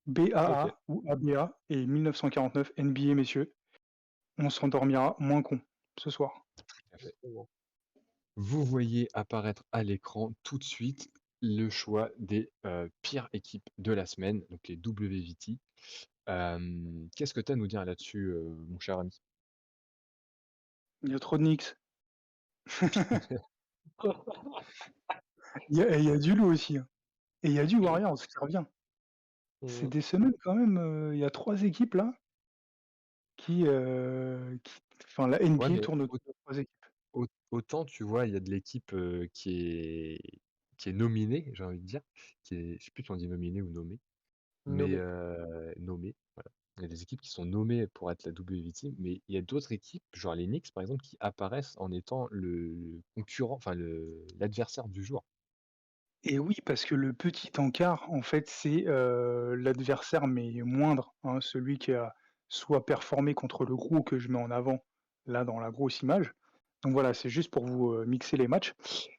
Speaker 3: BAA ou ABA et 1949 NBA, messieurs. On s'endormira moins con ce soir.
Speaker 1: tout à fait.
Speaker 2: Exactement.
Speaker 1: Vous voyez apparaître à l'écran tout de suite le choix des, pires équipes de la semaine, donc les WVT. Qu'est-ce que tu as à nous dire là-dessus, mon cher ami?
Speaker 3: Il y a trop de Knicks. Il y a du loup aussi, hein. Et il y a du Warriors qui revient. C'est
Speaker 2: Mm.
Speaker 3: des semaines quand même, il y a 3 équipes là qui enfin la
Speaker 1: Ouais,
Speaker 3: NBA
Speaker 1: mais
Speaker 3: tourne autour de 3 équipes.
Speaker 1: autant tu vois, il y a de l'équipe, qui est nominée, j'ai envie de dire, qui est je sais plus si on dit nominé ou nommé, mais
Speaker 2: Nommé.
Speaker 1: nommée, voilà. Il y a des équipes qui sont nommées pour être la WVT, mais il y a d'autres équipes, genre les Knicks par exemple, qui apparaissent en étant le concurrent, enfin le l'adversaire du jour.
Speaker 3: Et oui, parce que le petit encart, en fait, c'est, l'adversaire, mais moindre, hein, celui qui a soit performé contre le gros que je mets en avant, là, dans la grosse image. Donc voilà, c'est juste pour vous, mixer les matchs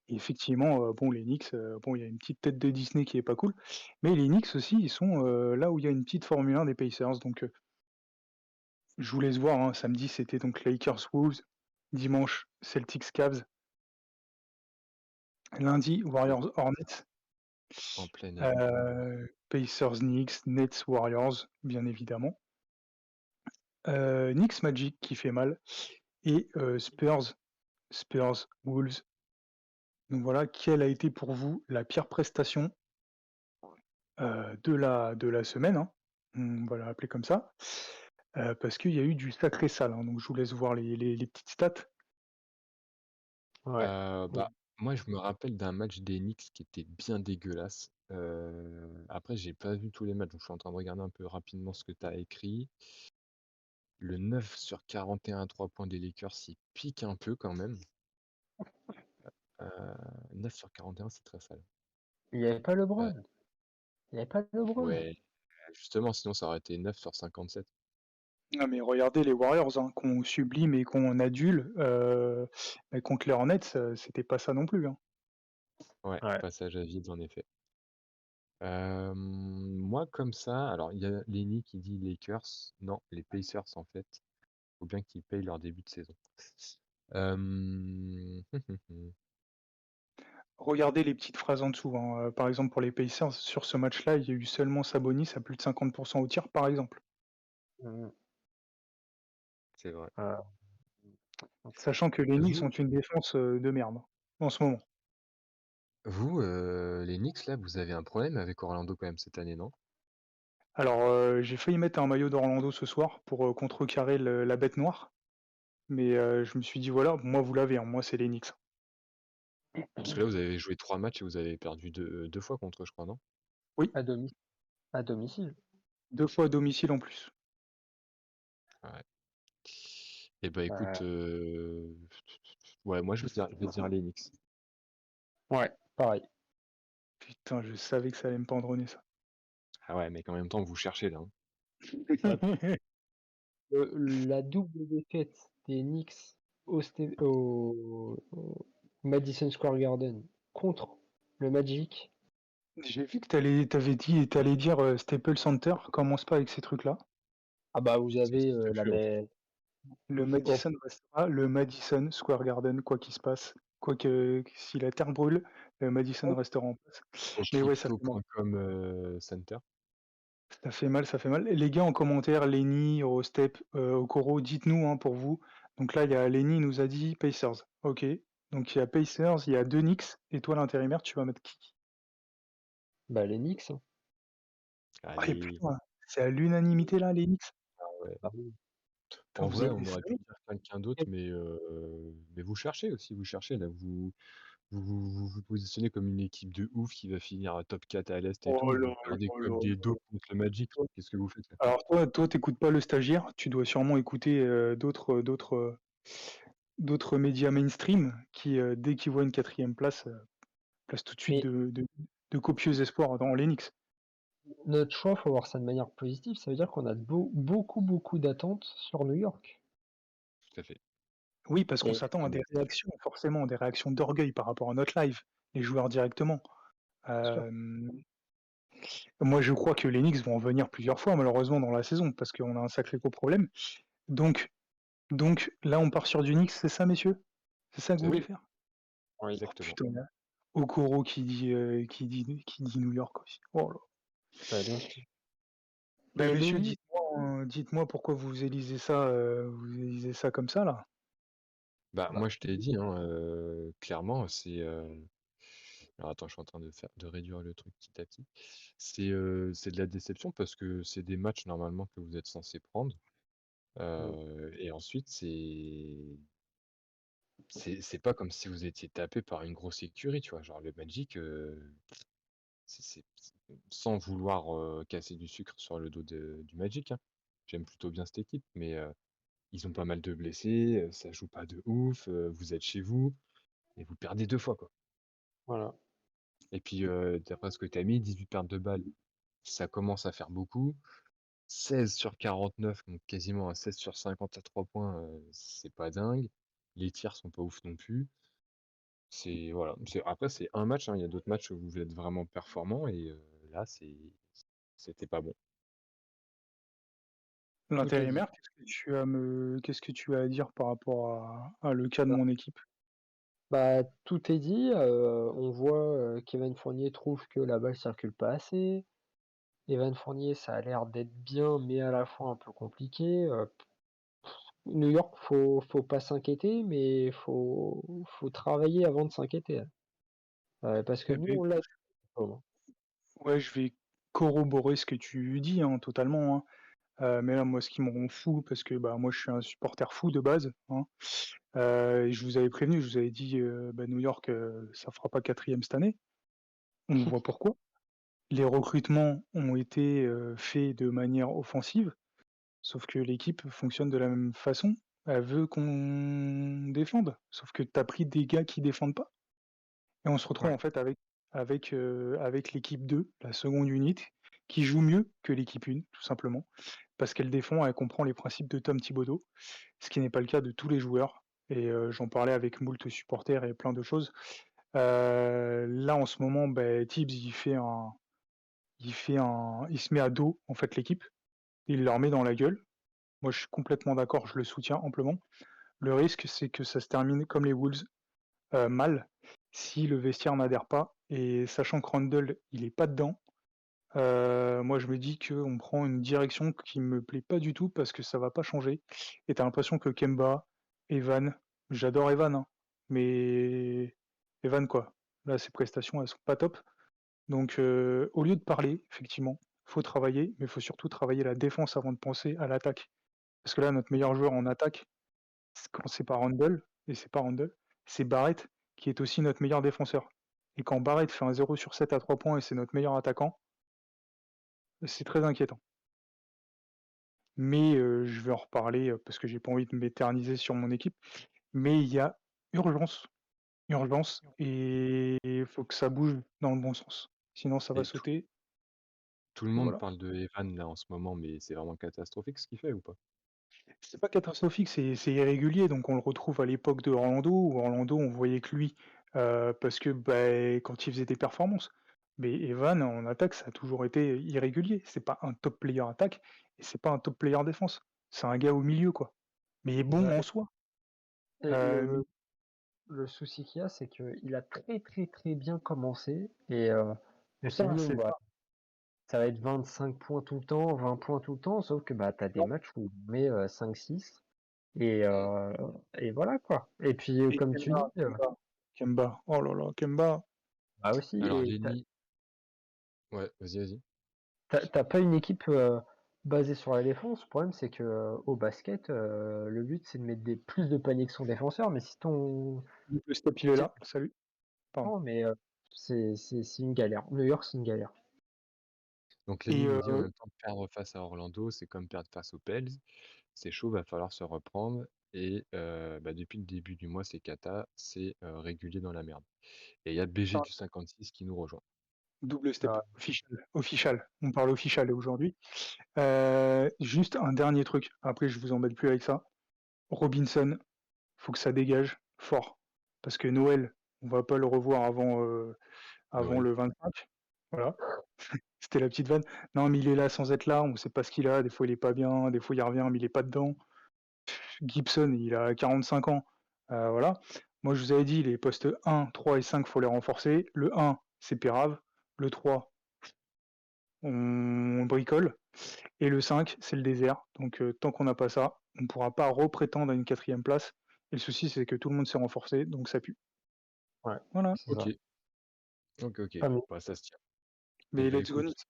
Speaker 3: et effectivement, bon, les Knicks, bon, il y a une petite tête de Disney qui est pas cool, mais les Knicks aussi, ils sont, là où il y a une petite Formule 1 des Pacers, donc je vous laisse voir, hein. Samedi, c'était donc Lakers Wolves, dimanche, Celtics Cavs, lundi,
Speaker 1: Oui,
Speaker 3: Warriors Hornets.
Speaker 1: en pleine air.
Speaker 3: Pacers, Knicks, Nets, Warriors, bien évidemment. Knicks, Magic qui fait mal et Spurs, Wolves. Donc voilà, quelle a été pour vous la pire prestation, de la semaine, hein? On va l'appeler comme ça, parce qu'il y a eu du sacré sale, hein, donc je vous laisse voir les petites stats.
Speaker 2: Ouais.
Speaker 1: Bah, moi je me rappelle d'un match des Knicks qui était bien dégueulasse. Après j'ai pas vu tous les matchs, donc je suis en train de regarder un peu rapidement ce que tu as écrit. Le 9 sur 41 à 3 points des Lakers, il pique un peu quand même. 9 sur 41, c'est très sale.
Speaker 2: Il n'y avait pas
Speaker 1: Heu,
Speaker 2: LeBron. Il n'y avait pas LeBron.
Speaker 1: ouais, justement, sinon ça aurait été 9 sur 57.
Speaker 3: Non mais regardez les Warriors, hein, qu'on sublime et qu'on adule, bah, contre les Hornets, c'était pas ça non plus, hein.
Speaker 1: Ouais,
Speaker 2: Ouais.
Speaker 1: passage à vide en effet. Moi comme ça, alors il y a Lenny qui dit Lakers. Non, les Pacers en fait. Faut bien qu'ils payent leur début de saison. Hem,
Speaker 3: Regardez les petites phrases en dessous, hein, par exemple pour les Pacers, sur ce match-là, il y a eu seulement Sabonis à plus de 50 au tir, par exemple.
Speaker 2: Mm.
Speaker 1: C'est vrai.
Speaker 2: Euh,
Speaker 3: Sachant que les Knicks
Speaker 1: Vous
Speaker 3: ont une défense, de merde, hein, en ce moment.
Speaker 1: vous, les Knicks là, vous avez un problème avec Orlando quand même cette année, non?
Speaker 3: Alors, j'ai failli mettre un maillot d'Orlando ce soir pour, contrecarrer la bête noire, mais je me suis dit: «Voilà, moi vous l'avez, hein, moi c'est les Knicks».
Speaker 1: Parce que là, vous avez joué 3 matchs et vous avez perdu deux fois contre eux, je crois, non?
Speaker 3: Oui,
Speaker 2: À domi à domicile.
Speaker 3: 2 fois à domicile en plus.
Speaker 1: Ouais. Et bah écoute,
Speaker 2: Heu,
Speaker 1: ouais, moi je vais dire les Knicks.
Speaker 2: ouais, pareil.
Speaker 3: Putain, je savais que ça allait me pendronner ça.
Speaker 1: Ah ouais, mais en même temps, vous cherchez là, hein.
Speaker 2: Ouais, la double défaite des Knicks au Madison Square Garden contre le Magic.
Speaker 3: J'ai vu que t'avais dit et t'allais dire Staples Center, commence pas avec ces trucs-là.
Speaker 2: Ah bah, vous
Speaker 1: Ça
Speaker 2: avez,
Speaker 1: existe
Speaker 2: la
Speaker 1: plus en plus.
Speaker 2: mais
Speaker 3: Le
Speaker 2: oh,
Speaker 3: Madison restera le Madison Square Garden, quoi qu'il se passe. Quoi que si la terre brûle, le Madison
Speaker 2: oh,
Speaker 3: restera en place.
Speaker 1: Au
Speaker 3: Mais ouais, ça fait mal.
Speaker 1: crypto.com center.
Speaker 3: Ça fait mal, ça fait mal. Et les gars en commentaire, Lenny, Eurostep, Okoro, dites-nous hein, pour vous. Donc là, il y a Lenny il nous a dit Pacers. Ok. Donc il y a Pacers, il y a deux Knicks. Et toi, l'intérimaire, tu vas mettre qui?
Speaker 2: bah, les Knicks, hein.
Speaker 3: Ah, et
Speaker 1: Allez,
Speaker 3: putain, c'est à l'unanimité là, les Knicks.
Speaker 1: ah ouais.
Speaker 2: Bah oui.
Speaker 3: Putain,
Speaker 1: En
Speaker 3: vous
Speaker 1: vrai,
Speaker 3: êtes des
Speaker 1: on aurait pu
Speaker 3: salauds.
Speaker 1: dire quelqu'un d'autre, mais vous cherchez aussi, vous cherchez là, vous positionnez comme une équipe de ouf qui va finir à top 4 à l'Est et tout,
Speaker 3: Oh
Speaker 1: et
Speaker 3: là
Speaker 1: vous perdez
Speaker 3: là
Speaker 1: comme
Speaker 3: là
Speaker 1: des
Speaker 3: là.
Speaker 1: dos contre le Magic. Qu'est-ce que vous faites là?
Speaker 3: Alors toi, t'écoutes pas le stagiaire, tu dois sûrement écouter d'autres médias mainstream qui, dès qu'ils voient une quatrième place, placent tout de suite
Speaker 2: Mais
Speaker 3: de copieux espoirs dans les Knicks.
Speaker 2: notre choix, faut voir ça de manière positive. Ça veut dire qu'on a beaucoup d'attentes sur New York.
Speaker 1: Tout à fait.
Speaker 3: Oui, parce qu'on
Speaker 2: Et
Speaker 3: s'attend
Speaker 1: Ah
Speaker 3: à
Speaker 1: mais
Speaker 3: des
Speaker 1: c'est sûr,
Speaker 3: réactions, forcément, des réactions d'orgueil par rapport à notre live, les joueurs directement.
Speaker 2: bien sûr.
Speaker 3: Hem, Moi, je crois que les Knicks vont en venir plusieurs fois, malheureusement, dans la saison, parce qu'on a un sacré gros problème. Donc donc là, on part sur du Knicks, c'est ça, messieurs? C'est ça que vous
Speaker 1: c'est
Speaker 3: voulez
Speaker 1: ça,
Speaker 3: faire?
Speaker 2: Oui.
Speaker 3: Oh
Speaker 1: exactement.
Speaker 3: putain, il y a Okoro qui dit New York aussi. Oh là.
Speaker 2: Bah, bien sûr.
Speaker 3: Bah,
Speaker 2: Et
Speaker 3: messieurs,
Speaker 2: Lenny,
Speaker 3: dites-moi pourquoi vous élisez ça comme ça, là?
Speaker 1: Bah,
Speaker 2: bah,
Speaker 1: moi je t'ai dit, hein, clairement, alors attends, je suis en train de réduire le truc petit à petit. C'est de la déception parce que c'est des matchs normalement que vous êtes censés prendre,
Speaker 2: mmh,
Speaker 1: et ensuite c'est pas comme si vous étiez tapé par une grosse écurie, tu vois? Genre le Magic, c'est sans vouloir, casser du sucre sur le dos du Magic, hein. J'aime plutôt bien cette équipe, mais ils ont pas mal de blessés, ça joue pas de ouf, vous êtes chez vous et vous perdez 2 fois, quoi.
Speaker 2: voilà.
Speaker 1: Et puis, d'après ce que tu as mis, 18 pertes de balles, ça commence à faire beaucoup. 16 sur 49, donc quasiment un 16 sur 50 à 3 points, c'est pas dingue. Les tirs sont pas ouf non plus. C'est voilà, après c'est un match, hein, il y a d'autres matchs où vous êtes vraiment performants et là c'était pas bon.
Speaker 2: Tout est dit.
Speaker 3: L'intérimaire, qu'est-ce que tu as à dire par rapport à le cas de
Speaker 2: Bah
Speaker 3: mon équipe?
Speaker 2: bah, tout est dit, on voit, Kevin Fournier trouve que la balle circule pas assez. Evan Fournier, ça a l'air d'être bien, mais à la fois un peu compliqué. New York, faut pas s'inquiéter, mais faut travailler avant de s'inquiéter, hein. Parce que
Speaker 3: Eh
Speaker 2: nous,
Speaker 3: beh,
Speaker 2: on l'a vraiment.
Speaker 3: ouais, je vais corroborer ce que tu dis, hein, totalement, hein. Mais là, moi, ce qui me rend fou, parce que, bah, moi, je suis un supporter fou de base, hein, et je vous avais prévenu, je vous avais dit, bah, New York, ça fera pas quatrième cette année. On voit pourquoi. Les recrutements ont été, faits de manière offensive, sauf que l'équipe fonctionne de la même façon. Elle veut qu'on défende, sauf que tu as pris des gars qui défendent pas et on se retrouve
Speaker 2: Ouais,
Speaker 3: en fait avec l'équipe 2, la seconde unit, qui joue mieux que l'équipe 1, tout simplement, parce qu'elle défend, elle comprend les principes de Tom Thibodeau, ce qui n'est pas le cas de tous les joueurs et j'en parlais avec moult supporters et plein de choses. Là, en ce moment, beh, Tibbs, il se met à dos, en fait, l'équipe. Il leur met dans la gueule. Moi, je suis complètement d'accord, je le soutiens amplement. Le risque, c'est que ça se termine comme les Wolves, mal, si le vestiaire n'adhère pas et sachant que Randle, il est pas dedans, moi, je me dis qu'on prend une direction qui me plaît pas du tout parce que ça va pas changer et tu as l'impression que Kemba, Evan j'adore Evan, hein, mais Evan, quoi, là, ses prestations, elles sont pas top donc au lieu de parler, effectivement, faut travailler, mais il faut surtout travailler la défense avant de penser à l'attaque. Parce que là, notre meilleur joueur en attaque, quand c'est pas Randle, et c'est pas Randle, c'est Barrett qui est aussi notre meilleur défenseur. Et quand Barrett fait un 0 sur 7 à 3 points et c'est notre meilleur attaquant, c'est très inquiétant. Mais je vais en reparler, parce que j'ai pas envie de m'éterniser sur mon équipe. Mais il y a urgence, urgence et il faut que ça bouge dans le bon sens. Sinon ça va
Speaker 1: Et tout,
Speaker 3: sauter
Speaker 1: tout le
Speaker 3: et
Speaker 1: monde
Speaker 3: voilà.
Speaker 1: parle de Evan là en ce moment, mais c'est vraiment catastrophique ce qu'il fait ou pas?
Speaker 3: C'est pas catastrophique, c'est irrégulier, donc on le retrouve à l'époque de Orlando, où Orlando, on voyait que lui, parce que, quand il faisait des performances. Mais Evan, en attaque, ça a toujours été irrégulier. C'est pas un top player attaque et c'est pas un top player défense. C'est un gars au milieu, quoi. Mais il est bon
Speaker 2: Ouais.
Speaker 3: en soi.
Speaker 2: Et
Speaker 3: Hem,
Speaker 2: le souci qu'il y a, c'est qu'il a très très très bien commencé et on
Speaker 3: c'est
Speaker 2: s'est
Speaker 3: ça,
Speaker 2: dit,
Speaker 3: c'est ça.
Speaker 2: ça va être 25 points tout le temps, 20 points tout le temps, sauf que bah, tu as des
Speaker 3: Non,
Speaker 2: matchs où on met 5-6 et,
Speaker 1: Mmh.
Speaker 2: euh, et voilà quoi. Et puis
Speaker 3: et
Speaker 2: comme tu dis,
Speaker 3: Kemba. Oh là là, Kemba.
Speaker 2: bah aussi,
Speaker 1: Alors
Speaker 2: et
Speaker 1: Lenny, ouais, vas-y, vas-y.
Speaker 2: t'as pas une équipe basée sur la défense. Le problème, c'est que au basket, le but c'est de mettre plus de paniers que son défenseur, mais si ton.
Speaker 3: Le step, il est là. Salut. Pardon.
Speaker 2: Non, mais c'est une galère. New York, c'est une galère.
Speaker 1: Donc
Speaker 3: Et
Speaker 1: Lenny nous dit en même temps perdre face à Orlando, c'est comme perdre face aux Pels. C'est chaud, va falloir se reprendre. Et bah, depuis le début du mois, c'est cata, c'est régulier dans la merde. Et il y a BG
Speaker 3: ah,
Speaker 1: du 56 qui nous rejoint.
Speaker 3: double step,
Speaker 2: Ah,
Speaker 3: official, official. On parle official aujourd'hui. Juste un dernier truc, après je vous embête plus avec ça. Robinson, faut que ça dégage fort. Parce que Noël, on va pas le revoir avant
Speaker 1: Noël.
Speaker 3: le 25. Voilà, c'était la petite vanne. Non, mais il est là sans être là, on sait pas ce qu'il a. Des fois il est pas bien, des fois il revient, mais il est pas dedans. Gibson, il a 45 ans. Voilà. Moi, je vous avais dit, les postes 1, 3 et 5, faut les renforcer. Le 1, c'est Pérave. Le 3, on bricole. Et le 5, c'est le désert. Donc, tant qu'on n'a pas ça, on ne pourra pas reprétendre à une quatrième place. Et le souci, c'est que tout le monde s'est renforcé, donc ça pue.
Speaker 2: ouais,
Speaker 3: Voilà.
Speaker 2: c'est
Speaker 1: Ok,
Speaker 2: ça.
Speaker 1: ok.
Speaker 2: Pas mieux.
Speaker 1: Bah, ça se tient. Et
Speaker 3: Mais
Speaker 1: ben
Speaker 3: let's go
Speaker 1: écoute,
Speaker 3: Knicks.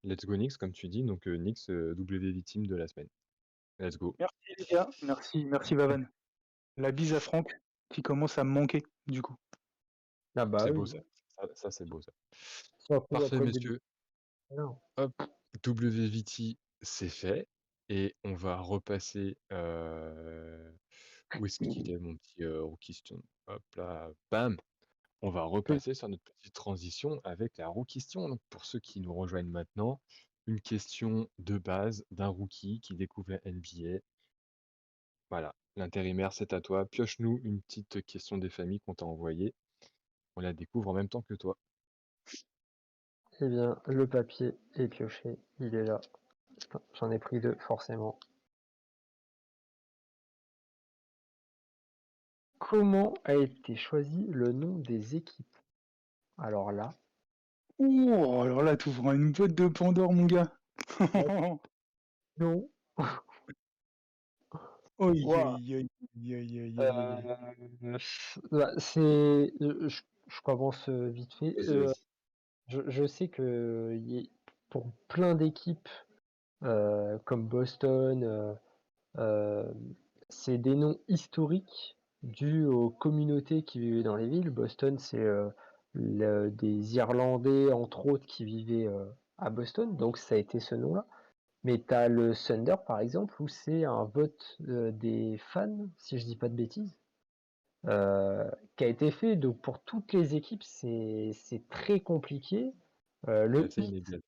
Speaker 1: let's go Knicks, comme tu dis. Donc Knicks, WV team de la semaine. Let's go.
Speaker 3: Merci les gars. Merci, merci Vavan. La bise à Franck, qui commence à me manquer, du coup.
Speaker 2: Ah bah
Speaker 1: C'est beau
Speaker 2: oui.
Speaker 1: ça. Ça, c'est beau ça.
Speaker 2: Surtout
Speaker 1: Parfait,
Speaker 2: après le début.
Speaker 1: messieurs.
Speaker 2: Non.
Speaker 1: Hop, WVT, c'est fait. Et on va repasser. Où est-ce qu'il est, mon petit question? Hop là, bam! On va
Speaker 2: Oui.
Speaker 1: repasser sur notre petite transition avec la roue question. Donc, pour ceux qui nous rejoignent maintenant, une question de base d'un rookie qui découvre la NBA. Voilà, l'intérimaire, c'est à toi. Pioche-nous une petite question des familles qu'on t'a envoyée. On la découvre en même temps que toi.
Speaker 2: Eh bien, le papier est pioché. Il est là. J'en ai pris deux, forcément. Comment a été choisi le nom des équipes? Alors là,
Speaker 3: Ouh, alors là, tu ouvres une boîte de Pandore, mon gars.
Speaker 2: non.
Speaker 3: Aïe,
Speaker 2: Ouah.
Speaker 3: aïe, aïe, aïe, aïe, aïe, aïe, aïe.
Speaker 2: Bah, je commence vite fait.
Speaker 1: Vas-y, vas-y.
Speaker 2: Je sais que pour plein d'équipes comme Boston, euh, c'est des noms historiques dus aux communautés qui vivaient dans les villes. Boston, c'est des Irlandais, entre autres, qui vivaient à Boston, donc ça a été ce nom-là. Mais tu as le Thunder, par exemple, où c'est un vote des fans, si je dis pas de bêtises, qui a été fait. Donc pour toutes les équipes, c'est très compliqué.
Speaker 1: C'est
Speaker 2: Le
Speaker 1: assez
Speaker 2: hit,
Speaker 1: inégal.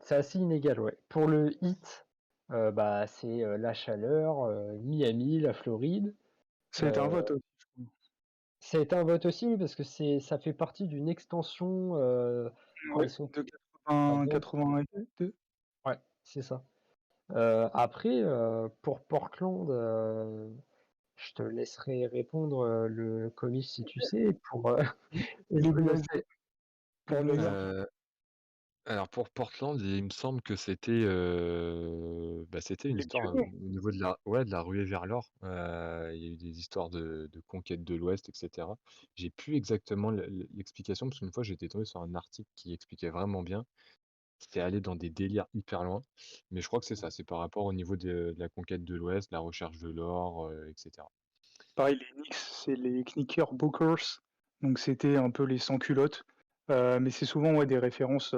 Speaker 2: c'est assez inégal, ouais. Pour le hit, bah, c'est la chaleur, Miami, la Floride.
Speaker 3: Ça a été un
Speaker 2: Euh,
Speaker 3: vote aussi, je crois.
Speaker 2: ça a été un vote aussi, oui, parce que ça fait partie d'une extension quand
Speaker 3: Ouais,
Speaker 2: ils sont
Speaker 3: de
Speaker 2: à
Speaker 3: 80,
Speaker 2: Vancouver.
Speaker 3: 82.
Speaker 2: Ouais, c'est ça. Après, pour Portland, je te laisserai répondre le comics si tu sais.
Speaker 3: Les
Speaker 2: Je
Speaker 3: Blazers,
Speaker 2: sais.
Speaker 3: les
Speaker 2: Pour New
Speaker 3: Blazers.
Speaker 2: York,
Speaker 1: Euh, alors pour Portland, il me semble que c'était une
Speaker 3: Les
Speaker 1: histoire
Speaker 3: pionniers.
Speaker 1: au niveau de la ruée vers l'or. Il y a eu des histoires de conquête de l'Ouest, etc. J'ai plus exactement l'explication parce qu'une fois j'étais tombé sur un article qui expliquait vraiment bien. C'était allé dans des délires hyper loin, mais je crois que c'est ça. C'est par rapport au niveau de la conquête de l'Ouest, la recherche de l'or, etc.
Speaker 3: Pareil, les Knicks, c'est les Knickerbockers, donc c'était un peu les sans-culottes, mais c'est souvent, ouais, des références,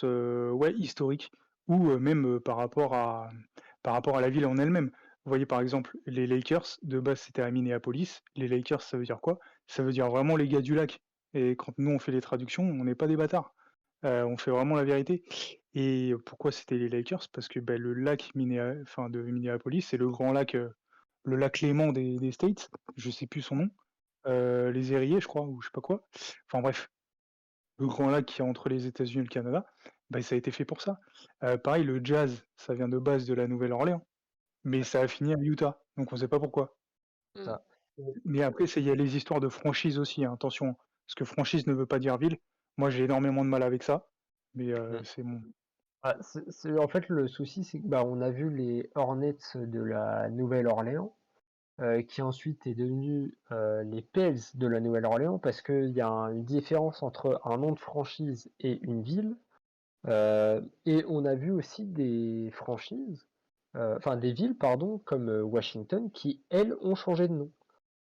Speaker 3: ouais, historiques ou même, par rapport à la ville en elle-même. Vous voyez, par exemple, les Lakers, de base, c'était à Minneapolis. Les Lakers, ça veut dire quoi? Ça veut dire vraiment les gars du lac, et quand nous, on fait les traductions, on n'est pas des bâtards. On fait vraiment la vérité. Et pourquoi c'était les Lakers? Parce que, bah, le lac de Minneapolis, c'est le lac Léman des States, je sais plus son nom, les Eries, je crois, ou je sais pas quoi. Enfin bref, le grand lac qui est entre les États-Unis et le Canada, bah, ça a été fait pour ça. Pareil, le jazz, ça vient de base de la Nouvelle-Orléans, mais ça a fini à Utah, donc on sait pas pourquoi.
Speaker 1: Mmh.
Speaker 2: Ça. Et-
Speaker 3: Mais après, il y a les histoires de franchise aussi, hein, attention, parce que franchise ne veut pas dire ville. Moi, j'ai énormément de mal avec ça, mais
Speaker 2: Mm.
Speaker 3: c'est mon...
Speaker 2: En fait, le souci, c'est que bah, on a vu les Hornets de la Nouvelle-Orléans, qui ensuite est devenu les Pels de la Nouvelle-Orléans, parce qu'il y a une différence entre un nom de franchise et une ville. Et on a vu aussi des franchises, enfin des villes, pardon, comme Washington, qui, elles, ont changé de nom.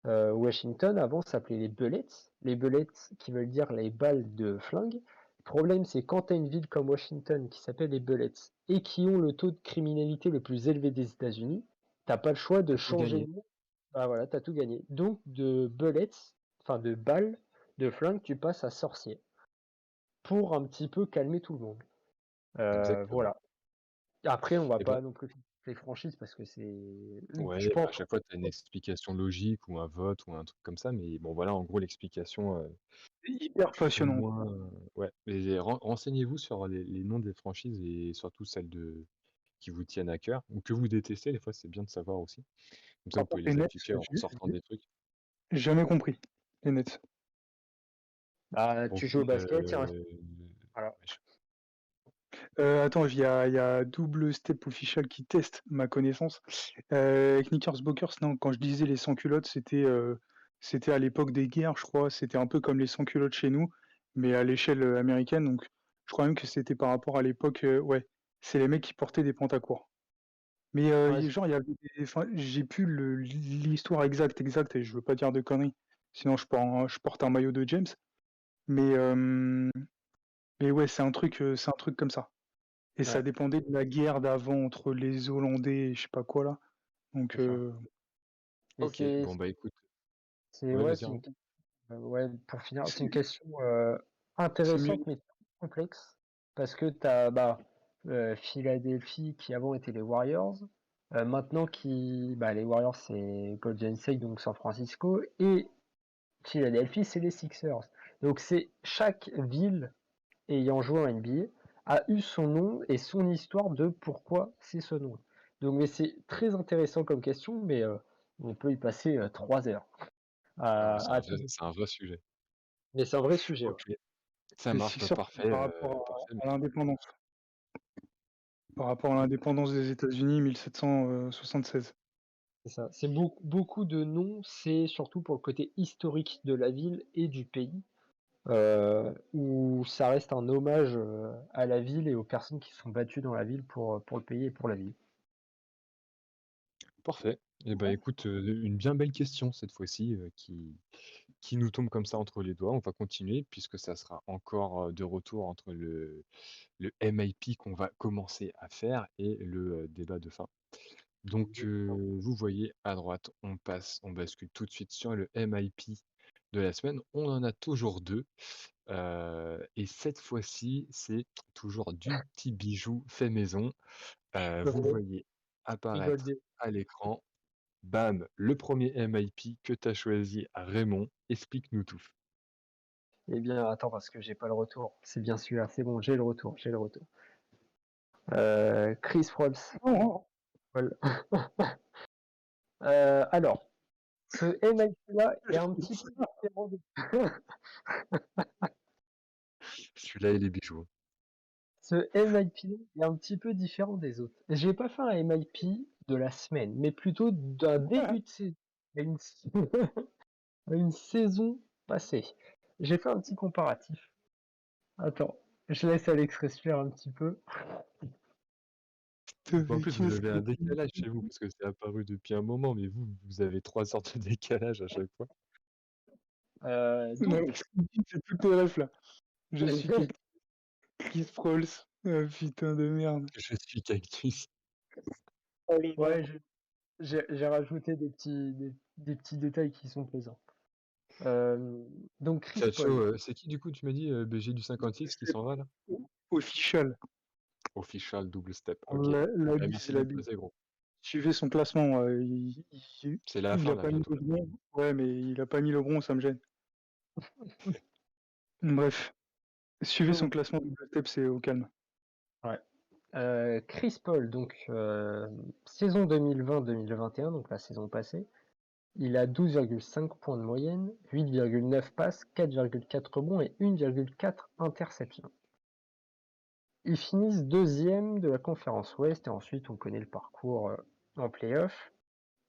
Speaker 2: Washington, avant, s'appelait les Bullets qui veulent dire les balles de flingue. Le problème, c'est quand tu as une ville comme Washington qui s'appelle les Bullets et qui ont le taux de criminalité le plus élevé des États-Unis, t'as pas le choix de
Speaker 1: Tu tout
Speaker 2: changer
Speaker 1: gagné.
Speaker 2: de nom. Bah voilà, t'as tout gagné. Donc de Bullets, enfin de balles de flingue, tu passes à sorcier pour un petit peu calmer tout le monde.
Speaker 1: Exactement.
Speaker 2: Voilà. Après, on va
Speaker 1: Et bah,
Speaker 2: pas non plus faire les franchises parce que c'est, je
Speaker 1: ouais, bah, à
Speaker 2: pense,
Speaker 1: chaque fois, tu as une explication logique ou un vote ou un truc comme ça, mais bon, voilà, en gros, l'explication,
Speaker 3: C'est hyper
Speaker 1: plus ou
Speaker 3: passionnant.
Speaker 1: moins, ouais. Mais renseignez-vous sur les noms des franchises et surtout celles qui vous tiennent à cœur ou que vous détestez. Des fois, c'est bien de savoir aussi. Comme ça,
Speaker 3: Par
Speaker 1: vous pouvez
Speaker 3: contre, les
Speaker 1: les
Speaker 3: Nets,
Speaker 1: appliquer en sortant des trucs.
Speaker 3: j'ai jamais compris, les Nets.
Speaker 2: bah, tu joues au
Speaker 1: Aucune,
Speaker 2: basket, tiens, voilà.
Speaker 1: ouais,
Speaker 3: Attends, il y a double step official qui teste ma connaissance. Knickerbockers, non, quand je disais les sans-culottes, c'était à l'époque des guerres, je crois. C'était un peu comme les sans-culottes chez nous, mais à l'échelle américaine. Donc, je crois même que c'était par rapport à l'époque. Ouais, c'est les mecs qui portaient des pantacourts. Mais
Speaker 2: Ouais,
Speaker 3: genre, il y avait enfin, j'ai plus l'histoire exacte, et je veux pas dire de conneries. Sinon, je porte un maillot de James. Mais, ouais, c'est un truc comme ça. Et ça
Speaker 2: ouais.
Speaker 3: dépendait de la guerre d'avant entre les Hollandais et je sais pas quoi là. Donc,
Speaker 2: C'est ça. Et
Speaker 1: OK. Bon, bah, écoute, ouais,
Speaker 2: ouais,
Speaker 1: vas-y, Romain.
Speaker 2: ouais, pour finir, c'est
Speaker 3: c'est
Speaker 2: une question
Speaker 3: c'est mieux.
Speaker 2: intéressante mais complexe parce que tu as bah, Philadelphie qui avant étaient les Warriors, maintenant les Warriors c'est Golden State donc San Francisco et Philadelphie c'est les Sixers. Donc c'est chaque ville ayant joué en NBA a eu son nom et son histoire de pourquoi c'est ce nom. Donc mais c'est très intéressant comme question mais on peut y passer 3 heures
Speaker 1: Ah bah,
Speaker 2: à
Speaker 1: c'est un vrai sujet.
Speaker 2: mais c'est un vrai sujet, ouais.
Speaker 1: OK, ça
Speaker 3: Les
Speaker 1: marche, bah,
Speaker 3: Sixers
Speaker 1: parfait,
Speaker 3: par rapport
Speaker 1: parfait,
Speaker 3: à l'indépendance. Par rapport à l'indépendance des États-Unis 1776.
Speaker 2: C'est ça. C'est beaucoup de noms, c'est surtout pour le côté historique de la ville et du pays, où ça reste un hommage à la ville et aux personnes qui se sont battues dans la ville pour le pays et pour la ville.
Speaker 1: parfait. Et bah,
Speaker 2: Ouais.
Speaker 1: écoute, une bien belle question cette fois-ci, qui nous tombe comme ça entre les doigts. On va continuer puisque ça sera encore, de retour entre le MIP qu'on va commencer à faire et le, débat de fin. Donc, vous voyez à droite, on bascule tout de suite sur le MIP de la semaine. On en a toujours 2, et cette fois-ci, c'est toujours du petit bijou fait maison. Vous
Speaker 2: Ok.
Speaker 1: voyez
Speaker 2: Rigole
Speaker 1: apparaître
Speaker 2: des-
Speaker 1: à l'écran, bam, le premier MIP que tu as choisi, Raymond. Explique-nous tout.
Speaker 2: Eh bien, attends, parce que j'ai pas le retour. C'est bien celui-là, c'est bon, j'ai le retour, j'ai le retour. Chris Prolls.
Speaker 3: Oh,
Speaker 2: Voilà. Alors, ce MIT-là est un petit peu différent de...
Speaker 1: Celui-là, il est bijou.
Speaker 2: Ce MIP est un petit peu différent des autres. J'ai pas fait un MIP de la semaine, mais plutôt d'un début de saison, à une, à une saison passée. J'ai fait un petit comparatif. Attends, je laisse Alex respirer un petit peu.
Speaker 1: En plus, vous
Speaker 3: Qu'est-ce
Speaker 1: avez
Speaker 3: que
Speaker 1: un
Speaker 3: tu
Speaker 1: décalage chez vous parce que c'est apparu depuis un moment, mais vous avez 3 heures de décalage à chaque fois.
Speaker 3: Non,
Speaker 2: Donc,
Speaker 3: mais c'est toutes tes refs là. Je suis cactus. Chris Prolls. Ah, putain de merde.
Speaker 1: Je suis cactus.
Speaker 3: Oh là là.
Speaker 2: ouais, j'ai rajouté des petits détails qui sont plaisants. Donc Chris
Speaker 1: Chacho,
Speaker 2: Paul,
Speaker 1: c'est qui du coup tu m'as dit, BG du 56 qui
Speaker 3: C'est
Speaker 1: s'en va là?
Speaker 3: official.
Speaker 1: Official double step, OK.
Speaker 3: La
Speaker 1: La
Speaker 3: bise,
Speaker 1: mission
Speaker 3: la
Speaker 1: est
Speaker 3: bise.
Speaker 1: posée gros.
Speaker 3: Suivez son classement.
Speaker 1: C'est la
Speaker 3: Il
Speaker 1: fin
Speaker 3: a
Speaker 1: là
Speaker 3: pas mis
Speaker 1: bientôt là.
Speaker 3: LeBron. Ouais, mais il a pas mis LeBron, ça me gêne. Bref, suivez son
Speaker 2: donc,
Speaker 3: classement double step, c'est au calme.
Speaker 2: ouais. Chris Paul, donc saison 2020-2021, donc la saison passée, il a 12,5 points de moyenne, 8,9 passes, 4,4 rebonds et 1,4 interceptions. Ils finissent deuxième de la conférence Ouest et ensuite on connaît le parcours en playoff.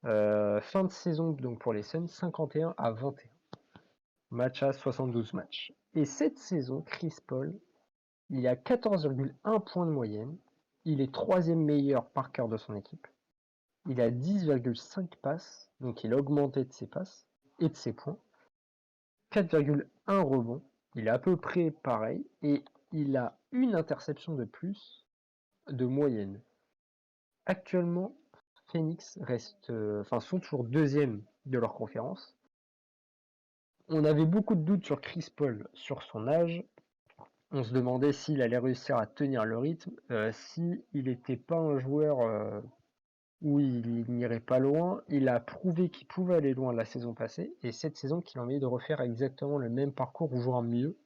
Speaker 2: Fin de saison donc pour les Suns, 51-21. Match à 72 matchs. Et cette saison, Chris Paul, il a 14,1 points de moyenne. Il est troisième meilleur marqueur de son équipe. Il a 10,5 passes, donc il a augmenté de ses passes et de ses points. 4,1 rebonds, il est à peu près pareil. Et il a une interception de plus de moyenne. Actuellement, Phoenix sont toujours deuxième de leur conférence. On avait beaucoup de doutes sur Chris Paul, sur son âge. On se demandait s'il allait réussir à tenir le rythme, s'il n'était pas un joueur où il n'irait pas loin. Il a prouvé qu'il pouvait aller loin la saison passée, et cette saison qu'il a envie de refaire exactement le même parcours ou jouer mieux.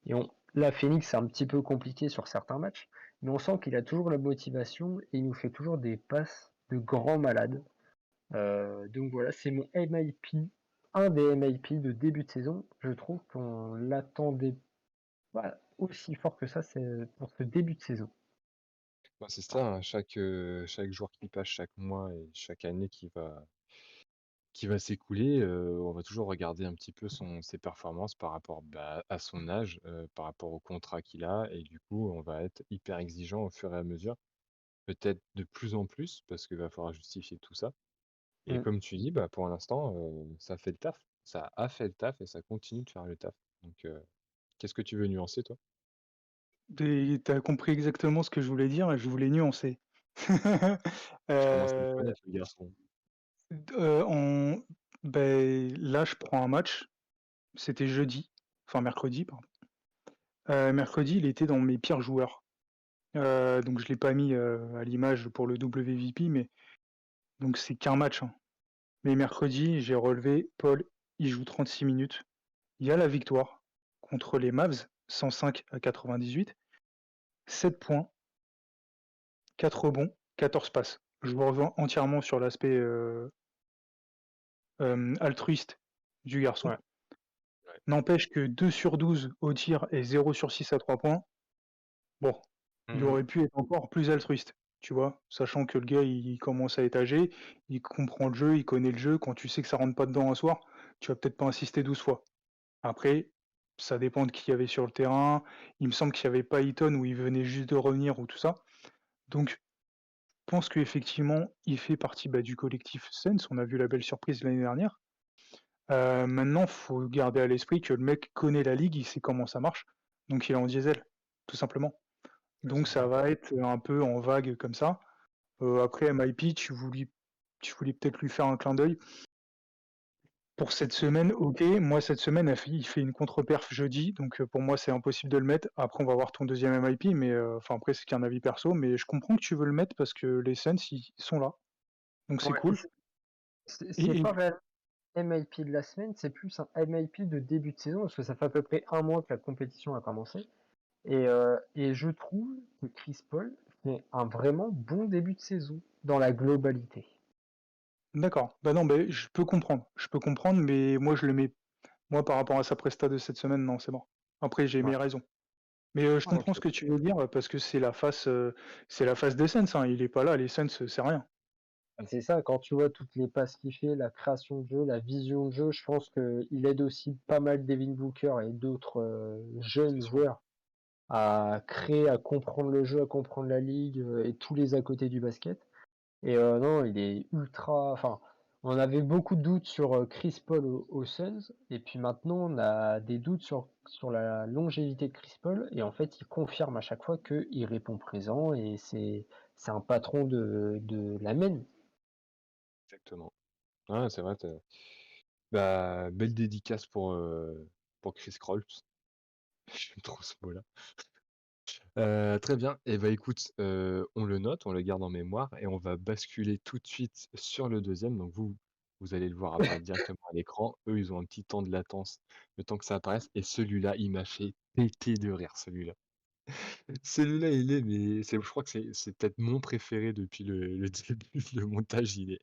Speaker 2: Et là, Phoenix, c'est un petit peu compliqué sur certains matchs, mais on sent qu'il a toujours la motivation et il nous fait toujours des passes de grand malade. Donc voilà, c'est mon MIP, un des MIP de début de saison. Je trouve qu'on l'attendait pas aussi fort que ça c'est pour ce début de saison.
Speaker 1: Bah, c'est ça, hein, chaque jour qui passe, chaque mois et chaque année qui va s'écouler, on va toujours regarder un petit peu ses performances par rapport, bah, à son âge, par rapport au contrat qu'il a et du coup, on va être hyper exigeant au fur et à mesure. Peut-être de plus en plus parce qu'il va falloir justifier tout ça et
Speaker 2: Mm.
Speaker 1: comme tu dis, bah, pour l'instant, ça fait le taf. Ça a fait le taf et ça continue de faire le taf donc qu'est-ce que tu veux nuancer toi?
Speaker 3: T'as compris exactement ce que je voulais dire et je voulais nuancer.
Speaker 1: Je commence à le
Speaker 3: Euh,
Speaker 1: connaître le garçon.
Speaker 3: on... là, je prends un match. C'était jeudi, enfin mercredi, pardon. Mercredi, il était dans mes pires joueurs. Donc je l'ai pas mis à l'image pour le WVP, mais donc c'est qu'un match, hein. Mais mercredi, j'ai relevé Paul, il joue 36 minutes. Il y a la victoire contre les Mavs, 105-98, 7 points, 4 rebonds, 14 passes. Je vous rejoins entièrement sur l'aspect altruiste du garçon.
Speaker 1: Ouais, ouais.
Speaker 3: N'empêche que 2 sur 12 au tir et 0 sur 6 à 3 points. Bon, il
Speaker 1: Mmh.
Speaker 3: aurait pu être encore plus altruiste, tu vois? Sachant que le gars, il commence à être âgé, il comprend le jeu, il connaît le jeu. Quand tu sais que ça rentre pas dedans un soir, tu vas peut-être pas insister 12 fois. Après, ça dépend de qui il y avait sur le terrain. Il me semble qu'il y avait pas Eton où il venait juste de revenir ou tout ça. Donc, je pense qu'effectivement, il fait partie, bah, du collectif Sens. On a vu la belle surprise l'année dernière. Maintenant, faut garder à l'esprit que le mec connaît la ligue, il sait comment ça marche, donc il est en diesel, tout simplement. Donc
Speaker 1: C'est
Speaker 3: ça
Speaker 1: ça.
Speaker 3: va être un peu en vague comme ça. Après MIP, tu voulais peut-être lui faire un clin d'œil. Pour cette semaine, OK, moi cette semaine, il fait une contre-perf jeudi, donc pour moi c'est impossible de le mettre. Après on va voir ton deuxième MIP, mais enfin après c'est qu'un avis perso, mais je comprends que tu veux le mettre parce que les Suns, ils sont là, donc c'est
Speaker 2: Ouais,
Speaker 3: cool.
Speaker 2: c'est
Speaker 3: Et
Speaker 2: pas réellement MIP de la semaine, c'est plus un MIP de début de saison, parce que ça fait à peu près un mois que la compétition a commencé. Et je trouve que Chris Paul fait un vraiment bon début de saison dans la globalité.
Speaker 3: d'accord. Bah non, je peux comprendre, mais moi je le mets. Moi, par rapport à sa presta de cette semaine, non, c'est mort. Après, j'ai
Speaker 2: Ouais.
Speaker 3: mes raisons. Mais je comprends
Speaker 2: Ok.
Speaker 3: ce que tu veux dire parce que c'est la face des Suns, hein. Il est pas là, les Suns, c'est rien.
Speaker 2: C'est ça, quand tu vois toutes les passes qu'il fait, la création de jeu, la vision de jeu, je pense qu'il aide aussi pas mal Devin Booker et d'autres
Speaker 1: C'est
Speaker 2: jeunes
Speaker 1: sûr.
Speaker 2: joueurs à créer, à comprendre le jeu, à comprendre la ligue et tous les à côté du basket. Et non, il est ultra. Enfin, on avait beaucoup de doutes sur Chris Paul aux Suns, et puis maintenant on a des doutes sur la longévité de Chris Paul, et en fait il confirme à chaque fois qu'il répond présent, et c'est un patron de la main.
Speaker 1: Exactement. Ouais, c'est vrai. Bah, belle dédicace pour Chris Krolls. J'aime trop ce mot-là. Très bien. Et bah écoute, on le note, on le garde en mémoire et on va basculer tout de suite sur le deuxième. Donc vous allez le voir apparaître directement à l'écran. Eux, ils ont un petit temps de latence, le temps que ça apparaisse. Et celui-là, il m'a fait péter de rire, celui-là. Celui-là, mais je crois que c'est peut-être mon préféré depuis le début. Le montage, il est.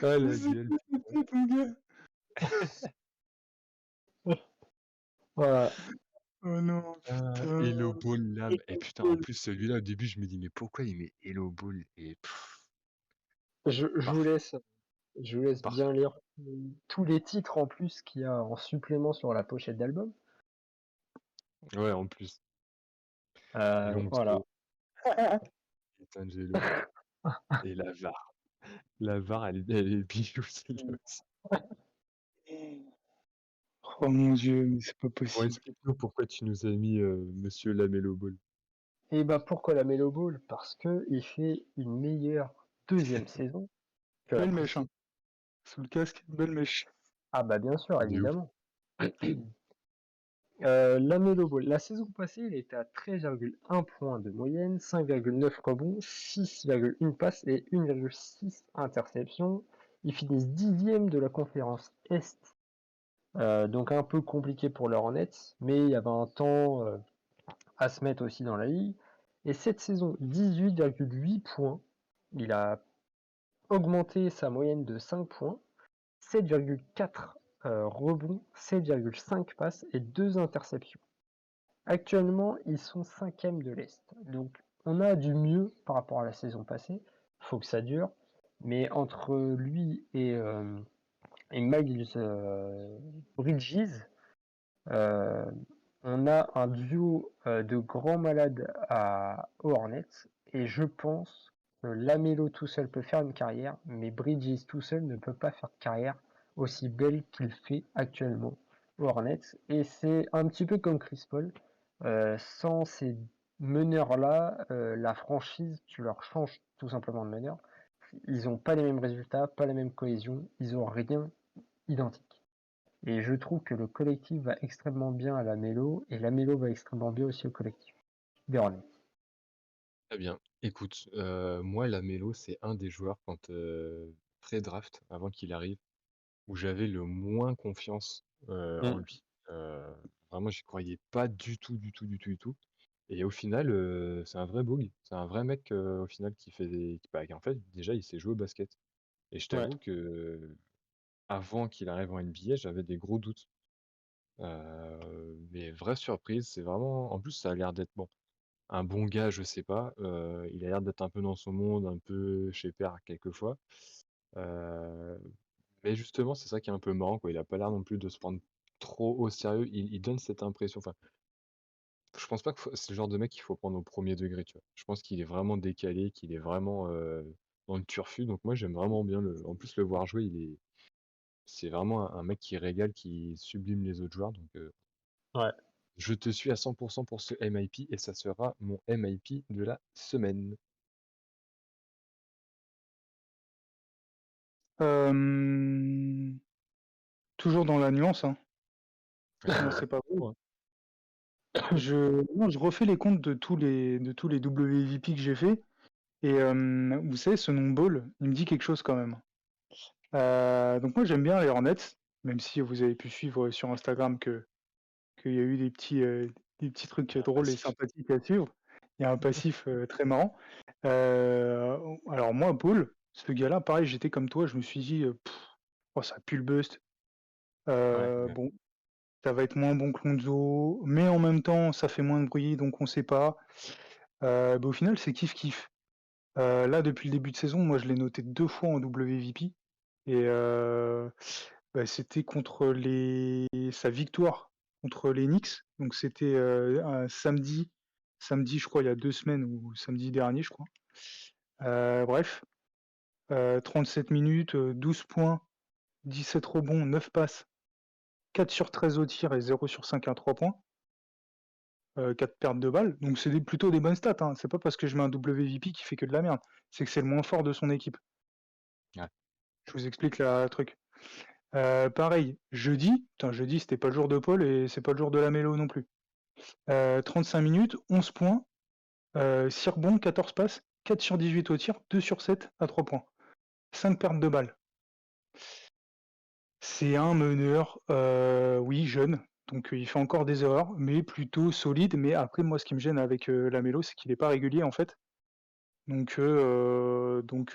Speaker 1: Ah la
Speaker 3: C'est
Speaker 1: gueule.
Speaker 3: c'est ton gars.
Speaker 2: Voilà.
Speaker 3: Oh non, putain.
Speaker 1: Hello Ball là. Et putain, en plus celui-là au début je me dis mais pourquoi il met Hello Ball et
Speaker 2: Je vous
Speaker 1: parfait,
Speaker 2: laisse, je vous laisse bien
Speaker 1: parfait.
Speaker 2: lire tous les titres en plus qu'il y a en supplément sur la pochette d'album.
Speaker 1: Ouais, en plus.
Speaker 2: Voilà.
Speaker 1: Lonzo, Angelo et la VAR. La VAR, elle est bijou celle-là aussi.
Speaker 3: Oh mon Dieu, mais c'est pas
Speaker 1: Bon,
Speaker 3: possible.
Speaker 1: explique-nous pourquoi tu nous as mis Monsieur Lamelo Ball.
Speaker 2: Et bah pourquoi la Melo Ball? Parce que il fait une meilleure deuxième saison que la
Speaker 3: Belle mèche, hein.
Speaker 2: précédente.
Speaker 3: Sous le casque, belle mèche.
Speaker 2: Ah bah bien sûr,
Speaker 1: De ouf.
Speaker 2: évidemment. La Melo Ball, la saison passée, il était à 13,1 points de moyenne, 5,9 rebonds, 6,1 passes et 1,6 interceptions. Ils finissent 10e de la conférence Est. Donc un peu compliqué pour les Hornets, mais il y avait un temps à se mettre aussi dans la ligue. Et cette saison, 18,8 points. Il a augmenté sa moyenne de 5 points, 7,4 rebonds, 7,5 passes et 2 interceptions. Actuellement, ils sont 5e de l'Est. Donc on a du mieux par rapport à la saison passée. Il faut que ça dure. Mais entre lui et Miles Bridges, euh, on a un duo de grands malades aux Hornets, et je pense que Lamelo tout seul peut faire une carrière, mais Bridges tout seul ne peut pas faire de carrière aussi belle qu'il fait actuellement aux Hornets. Et c'est un petit peu comme Chris Paul. Sans ces meneurs-là, la franchise, tu leur changes tout simplement de meneur. Ils n'ont pas les mêmes résultats, pas la même cohésion, ils n'ont rien identique. Et je trouve que le collectif va extrêmement bien à la mélo, et la mélo va extrêmement bien aussi au collectif. Véronique.
Speaker 1: Très bien. Écoute, moi Lamelo, c'est un des joueurs quand pré-draft, avant qu'il arrive, où j'avais le moins confiance en
Speaker 2: Mm.
Speaker 1: lui. Vraiment, j'y croyais pas du tout, du tout, du tout, du tout. Et au final, c'est un vrai bug. C'est un vrai mec, au final, qui en fait, déjà, il sait jouer au basket. Et je
Speaker 2: Ouais.
Speaker 1: t'avoue que avant qu'il arrive en NBA, j'avais des gros doutes. Mais vraie surprise, c'est vraiment en plus, ça a l'air d'être bon, un bon gars, je sais pas, il a l'air d'être un peu dans son monde, un peu chez père quelquefois. Heu, mais justement, c'est ça qui est un peu marrant, quoi. Il a pas l'air non plus de se prendre trop au sérieux. Il donne cette impression, enfin, je pense pas que c'est le genre de mec qu'il faut prendre au premier degré, tu vois? Je pense qu'il est vraiment décalé, qu'il est vraiment, dans le turfu, donc moi j'aime vraiment bien en plus le voir jouer, c'est vraiment un mec qui régale, qui sublime les autres joueurs, donc
Speaker 2: Ouais.
Speaker 1: je te suis à 100 pour ce MIP et ça sera mon MIP de la semaine.
Speaker 3: Euh, Toujours dans la nuance, hein. Sinon c'est pas
Speaker 1: Exactement, hein.
Speaker 3: Non, je refais les comptes de tous les WVP que j'ai fait. Et vous savez, ce nom Ball, il me dit quelque chose quand même. Donc moi j'aime bien les Hornets, même si vous avez pu suivre sur Instagram qu'il y a eu des petits trucs
Speaker 1: Il y a un
Speaker 3: drôles et
Speaker 1: passif.
Speaker 3: sympathiques à suivre. Il y a un passif très marrant. Euh, alors moi, Ball, ce gars-là, pareil, j'étais comme toi, je me suis dit, oh, ça pue le bust.
Speaker 1: Ouais, ouais.
Speaker 3: Bon, ça va être moins bon que Lonzo, mais en même temps, ça fait moins de bruit, donc on sait pas. Bah, au final, c'est kiff-kiff. Là, depuis le début de saison, moi, je l'ai noté 2 fois en WVP. Et Bah, c'était contre sa victoire contre les Knicks. Donc c'était un samedi, je crois, il y a 2 semaines ou samedi dernier, je crois. Bref, 37 minutes, 12 points, 17 rebonds, 9 passes, 4 sur 13 au tir et 0 sur 5 à 3 points. 4 pertes de balles. Donc c'est plutôt des bonnes stats, hein. C'est pas parce que je mets un WVP qui fait que de la merde. C'est que c'est le moins fort de son équipe.
Speaker 1: Ouais.
Speaker 3: Je vous explique le truc. Pareil, jeudi, c'était pas le jour de Paul et c'est pas le jour de la mélo non plus. 35 minutes, 11 points, 6 rebonds, 14 passes, 4 sur 18 au tir, 2 sur 7 à 3 points. 5 pertes de balles. C'est un meneur, oui, jeune, donc il fait encore des erreurs, mais plutôt solide. Mais après, moi, ce qui me gêne avec Lamelo, c'est qu'il n'est pas régulier en fait. Donc,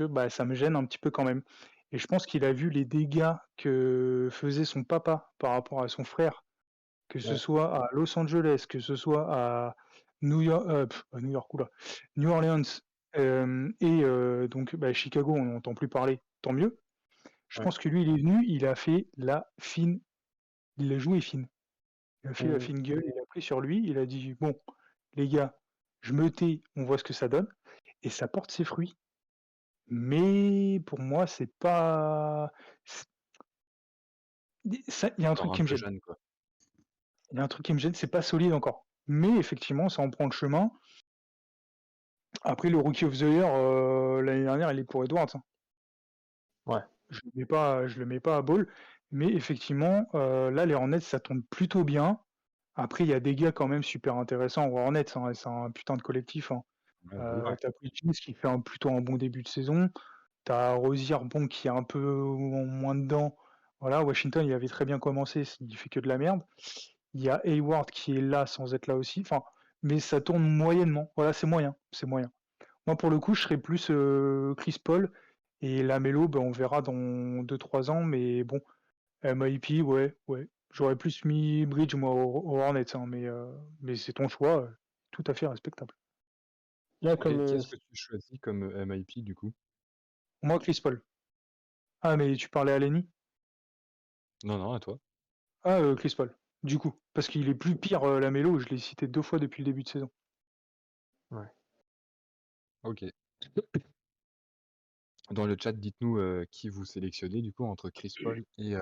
Speaker 3: bah, ça me gêne un petit peu quand même. Et je pense qu'il a vu les dégâts que faisait son papa par rapport à son frère, que ce
Speaker 2: Ouais.
Speaker 3: soit à Los Angeles, que ce soit à New York, à New York, oula, New Orleans, et donc bah, Chicago, on n'entend plus parler, tant mieux. Je
Speaker 2: Ouais.
Speaker 3: pense que lui, il est venu, il a fait la fine, il a joué fine. Il a fait la
Speaker 2: Mmh.
Speaker 3: fine gueule, il a pris sur lui, il a dit, bon, les gars, je me tais, on voit ce que ça donne, et ça porte ses fruits. Mais pour moi, c'est pas. Il y a un truc
Speaker 1: Encore un
Speaker 3: qui me
Speaker 1: peu
Speaker 3: gêne.
Speaker 1: jeune, quoi.
Speaker 3: Il y a un truc qui me gêne, c'est pas solide encore. Mais effectivement, ça en prend le chemin. Après, le Rookie of the Year, l'année dernière, il est pour Edwards, hein.
Speaker 2: Ouais.
Speaker 3: Je le mets pas à Ball. Mais effectivement, là, les Hornets, ça tourne plutôt bien. Après, il y a des gars quand même super intéressants aux Hornets, hein, et c'est un putain de collectif, hein.
Speaker 1: Ouais, bah oui.
Speaker 3: T'as Bridges qui fait plutôt un bon début de saison. T'as Rosier, bon, qui est un peu moins dedans. Voilà, Washington, il avait très bien commencé, il fait que de la merde. Il y a Hayward qui est là sans être là aussi. Enfin, mais ça tourne moyennement. Voilà, c'est moyen, c'est moyen. Moi, pour le coup, je serais plus Chris Paul et Lamelo, ben, on verra dans 2-3 ans. Mais bon, MIP, ouais, ouais. J'aurais plus mis Bridge, moi, aux Hornets, hein, mais c'est ton choix, tout à fait respectable.
Speaker 2: Là, comme
Speaker 1: Qu'est-ce que tu choisis comme MIP, du coup?
Speaker 3: Moi, Chris Paul. Ah, mais tu parlais à Lenny?
Speaker 1: Non, non, à toi.
Speaker 3: Ah, Chris Paul, du coup. Parce qu'il est plus pire, Lamelo, je l'ai cité 2 fois depuis le début de saison.
Speaker 2: ouais.
Speaker 1: Ok. Dans le chat, dites-nous qui vous sélectionnez, du coup, entre Chris Paul et,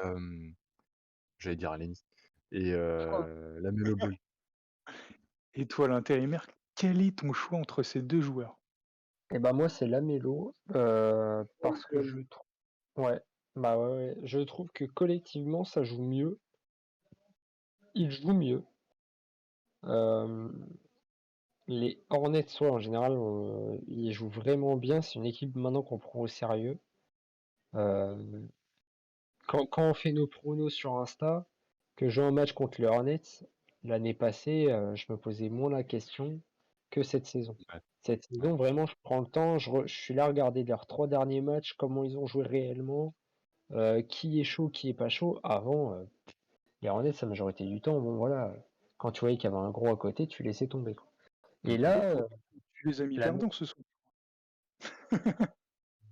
Speaker 1: j'allais dire Alanis, et Lamelo Ball.
Speaker 3: Et toi, l'intérimaire, quel est ton choix entre ces 2 joueurs?
Speaker 2: Et bah moi, c'est Lamelo,
Speaker 3: Oh
Speaker 2: parce que
Speaker 3: là
Speaker 2: je
Speaker 3: là.
Speaker 2: trouve, ouais, bah ouais, ouais, je trouve que collectivement, ça joue mieux. Il joue mieux. Euh, les Hornets, soit en général, ils jouent vraiment bien. C'est une équipe maintenant qu'on prend au sérieux. Euh, quand on fait nos pronos sur Insta, que je joue un match contre les Hornets, l'année passée, je me posais moins la question que cette saison.
Speaker 1: Ouais,
Speaker 2: Cette
Speaker 1: ouais.
Speaker 2: saison, vraiment, je prends le temps, je suis là à regarder leurs 3 derniers matchs, comment ils ont joué réellement, qui est chaud, qui est pas chaud. Avant, les Hornets, la majorité du temps, bon voilà, quand tu voyais qu'il y avait un gros à côté, tu laissais tomber, quoi. Et
Speaker 1: Mhm.
Speaker 2: là,
Speaker 3: Tu les as mis
Speaker 2: la-
Speaker 3: perdants ce soir.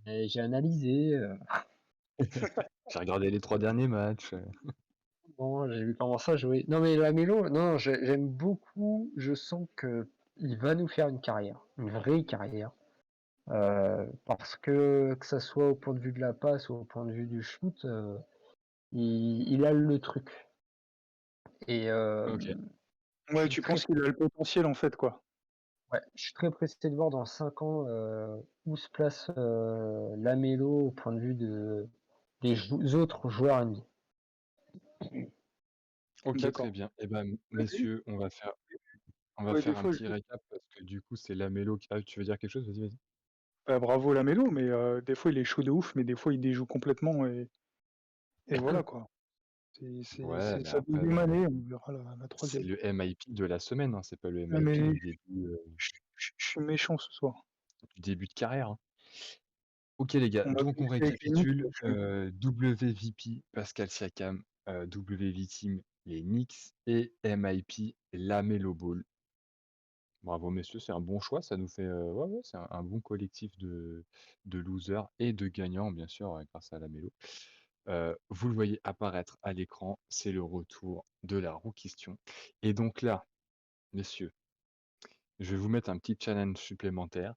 Speaker 2: j'ai analysé,
Speaker 1: J'ai regardé les 3 derniers matchs.
Speaker 2: bon, j'ai vu comment ça jouer. Non mais la mélo, non, j'aime beaucoup. Je sens que il va nous faire une carrière, une vraie carrière. Parce que ça soit au point de vue de la passe ou au point de vue du shoot, il a le truc. Et
Speaker 1: Ok.
Speaker 2: je
Speaker 3: Ouais,
Speaker 2: suis
Speaker 3: tu
Speaker 2: très,
Speaker 3: penses qu'il a le potentiel en fait, quoi.
Speaker 2: ouais, je suis très pressé de voir dans 5 ans où se place Lamelo au point de vue des autres joueurs NBA.
Speaker 1: Ok, très
Speaker 3: D'accord.
Speaker 1: bien. Eh ben,
Speaker 3: Vas-y.
Speaker 1: messieurs, on va
Speaker 3: Ouais, des
Speaker 1: faire un
Speaker 3: fois,
Speaker 1: petit récap parce que du coup, c'est Lamelo qui. Ah, tu veux dire quelque chose? Vas-y, vas-y.
Speaker 3: bah, bravo Lamelo, mais des fois il est chaud de ouf, mais des fois il déjoue complètement et voilà quoi.
Speaker 1: Ouais,
Speaker 3: C'est
Speaker 1: mais
Speaker 3: sa
Speaker 1: après,
Speaker 3: 2e année, on verra la
Speaker 1: c'est
Speaker 3: 3e.
Speaker 1: le MIP de la semaine, hein, c'est pas le
Speaker 3: Ah,
Speaker 1: MIP
Speaker 3: mais je suis méchant ce soir.
Speaker 1: du début de carrière, hein. Ok les gars,
Speaker 3: On m'a
Speaker 1: donc on
Speaker 3: blessé avec les Knicks,
Speaker 1: récapitule.
Speaker 3: je suis
Speaker 1: WVP Pascal Siakam, WV Team les Knicks et MIP Lamelo Ball. Bravo messieurs, c'est un bon choix, ça nous fait ouais, ouais, c'est un bon collectif de losers et de gagnants bien sûr grâce à Lamelo. Vous le voyez apparaître à l'écran, c'est le retour de la roue question. Et donc là, messieurs, je vais vous mettre un petit challenge supplémentaire.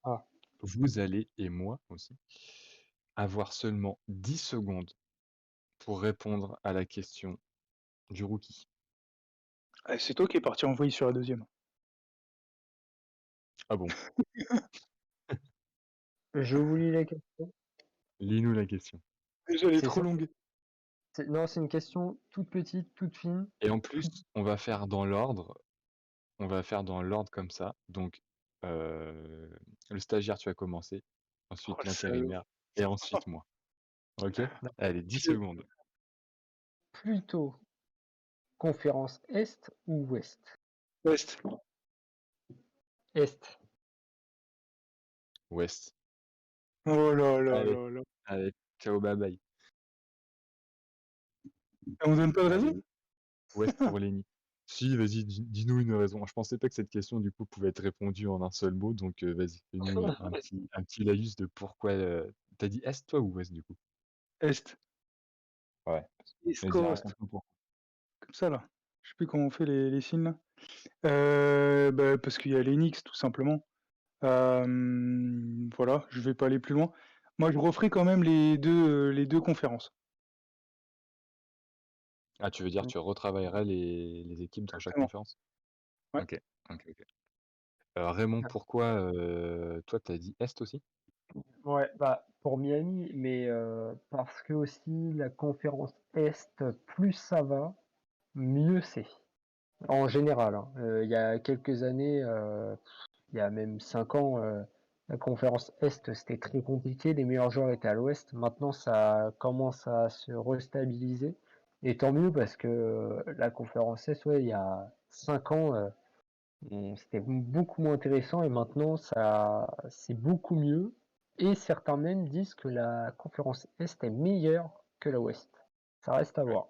Speaker 2: Ah,
Speaker 1: Vous allez, et moi aussi, avoir seulement 10 secondes pour répondre à la question du rookie.
Speaker 3: Ah, c'est toi qui es parti envoyer sur la deuxième.
Speaker 1: Ah bon?
Speaker 2: je vous lis la question.
Speaker 1: Lis-nous la question.
Speaker 3: Déjà, elle est
Speaker 2: C'est
Speaker 3: trop
Speaker 2: ça.
Speaker 3: longue.
Speaker 2: Non, c'est une question toute petite, toute fine.
Speaker 1: Et en plus, on va faire dans l'ordre. On va faire dans l'ordre comme ça. Donc, le stagiaire, tu vas commencer.
Speaker 3: Oh,
Speaker 1: Ensuite
Speaker 3: le salaud.
Speaker 1: l'intérimaire. Et ensuite moi. OK? Allez, 10
Speaker 3: Pire.
Speaker 1: secondes.
Speaker 2: Plutôt conférence Est ou Ouest?
Speaker 3: Ouest.
Speaker 2: Est.
Speaker 1: Ouest.
Speaker 3: Oh là là
Speaker 1: Allez,
Speaker 3: là là.
Speaker 1: allez, ciao, bye bye.
Speaker 3: Et on donne pas de
Speaker 1: Allez,
Speaker 3: raison?
Speaker 1: Ouest pour Lenny. Si, vas-y, dis-nous une raison. Je pensais pas que cette question, du coup, pouvait être répondue en un seul mot. Donc, vas-y, fais-nous un petit laïus de pourquoi. T'as dit Est, toi, ou Ouest, du coup?
Speaker 3: Est.
Speaker 1: Ouais.
Speaker 3: East
Speaker 1: Vas-y,
Speaker 3: Coast.
Speaker 1: raconte-nous pourquoi.
Speaker 3: Comme ça, là. Je sais plus comment on fait les signes, là. Bah, parce qu'il y a l'Enix, tout simplement. Voilà, je vais pas aller plus loin. Moi, je referai quand même les deux conférences.
Speaker 1: Ah, tu veux dire, tu retravaillerais les équipes dans chaque
Speaker 3: Exactement.
Speaker 1: conférence?
Speaker 3: Ouais.
Speaker 1: OK. OK, OK. Raymond, pourquoi, toi, t'as dit Est aussi?
Speaker 2: Ouais, bah, pour Miami, mais parce que aussi la conférence Est, plus ça va, mieux c'est. En général, hein. Il y a quelques années, il y a même 5 ans, la conférence Est, c'était très compliqué. Les meilleurs joueurs étaient à l'Ouest. Maintenant, ça commence à se restabiliser. Et tant mieux parce que la conférence Est, ouais, il y a 5 ans, c'était beaucoup moins intéressant et maintenant, c'est beaucoup mieux. Et certains même disent que la conférence Est est meilleure que la Ouest. Ça reste à
Speaker 1: Ouais.
Speaker 2: voir.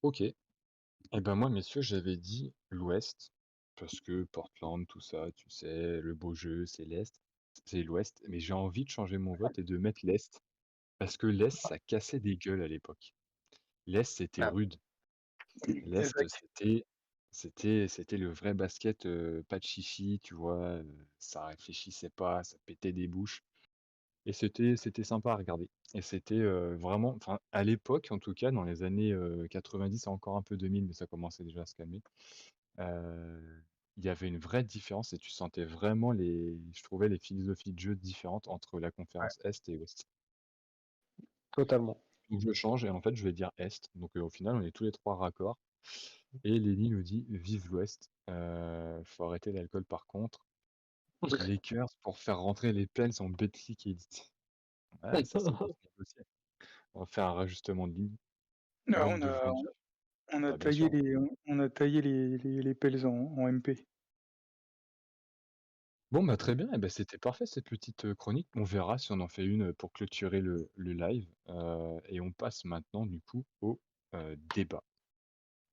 Speaker 1: OK. Et ben moi, messieurs, j'avais dit l'Ouest, parce que Portland, tout ça, tu sais, le beau jeu, c'est l'Est, c'est l'Ouest, mais j'ai envie de changer mon vote et de mettre l'Est, parce que l'Est, ça cassait des gueules à l'époque. L'Est, c'était
Speaker 2: Ah,
Speaker 1: rude. L'Est,
Speaker 3: Exact.
Speaker 1: c'était le vrai basket, pas de chichi, tu vois, ça réfléchissait pas, ça pétait des bouches. Et c'était sympa à regarder et c'était, vraiment enfin, à l'époque, en tout cas, dans les années, 90 et encore un peu 2000, mais ça commençait déjà à se calmer, heu, il y avait une vraie différence et tu sentais vraiment je trouvais les philosophies de jeu différentes entre la
Speaker 2: ouais,
Speaker 1: conférence Est et Ouest.
Speaker 2: totalement.
Speaker 1: Donc je change et en fait, je vais dire Est, donc au final, on est tous les 3 raccords et Lenny nous dit: «Vive l'Ouest, faut arrêter l'alcool par contre. Lakers pour faire rentrer les Pels en Betclic Elite». Ouais, ça peut se négocier. On va faire un rajustement de ligne.
Speaker 3: Ah,
Speaker 1: Manque de vrai jeu. Bah, bien sûr.
Speaker 3: on a taillé les pelles en MP.
Speaker 1: Bon, bah, très bien et bah, c'était parfait cette petite, chronique. On verra si on en fait une, pour clôturer le live, et on passe maintenant du coup au, débat.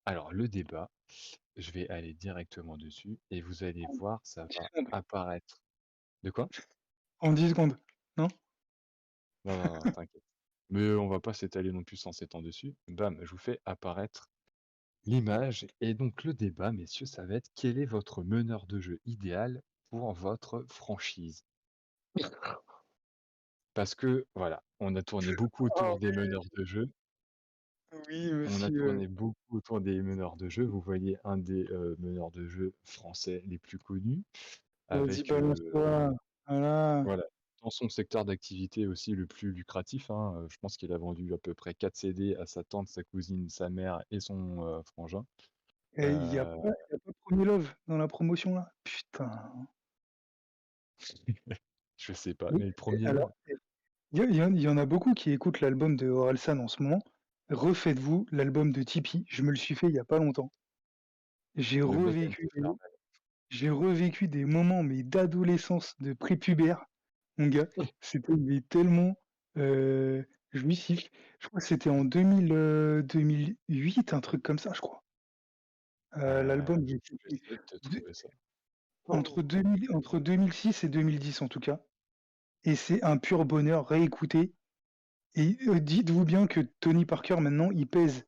Speaker 1: Alors le débat, je vais aller directement dessus et vous allez voir, ça
Speaker 3: 10
Speaker 1: va
Speaker 3: secondes.
Speaker 1: apparaître de quoi?
Speaker 3: En 10 secondes. Non?
Speaker 1: Non, non, non, t'inquiète. Mais on va pas s'étaler non plus sans s'étendre dessus. Bam, je vous fais apparaître l'image et donc le débat, messieurs, ça va être: quel est votre meneur de jeu idéal pour votre franchise? Parce que voilà, on a tourné beaucoup
Speaker 3: Ah
Speaker 1: autour des meneurs de jeu.
Speaker 3: oui,
Speaker 1: On a
Speaker 3: monsieur.
Speaker 1: tourné beaucoup autour des meneurs de jeu. Vous voyez un des, meneurs de jeu français les plus connus
Speaker 3: Vas-y,
Speaker 1: avec,
Speaker 3: balance-toi. Voilà.
Speaker 1: voilà, dans son secteur d'activité aussi le plus lucratif, hein, je pense qu'il a vendu à peu près 4 CD à sa tante, sa cousine, sa mère et son, frangin.
Speaker 3: Et
Speaker 1: Heu,
Speaker 3: y a pas Premier Love dans la promotion là? Putain.
Speaker 1: je sais pas,
Speaker 3: Oui,
Speaker 1: mais le
Speaker 3: et
Speaker 1: premier
Speaker 3: alors,
Speaker 1: Love,
Speaker 3: il y en a beaucoup qui écoutent l'album de Orelsan en ce moment. Refaites-vous l'album de Tipeee, je me le suis fait il y a pas longtemps. J'ai
Speaker 1: le mec aime
Speaker 3: revécu
Speaker 1: se faire mal.
Speaker 3: j'ai revécu des moments, mais d'adolescence, de prépubère, mon gars. C'était mais tellement, jouissif. Je crois que c'était en 2008, un truc comme ça, je crois. L'album de
Speaker 1: Je vais
Speaker 3: Tipeee.
Speaker 1: essayer de te
Speaker 3: De
Speaker 1: trouver ça.
Speaker 3: entre 2006 et 2010 en tout cas, et c'est un pur bonheur. Réécouter. Et dites-vous bien que Tony Parker, maintenant, il pèse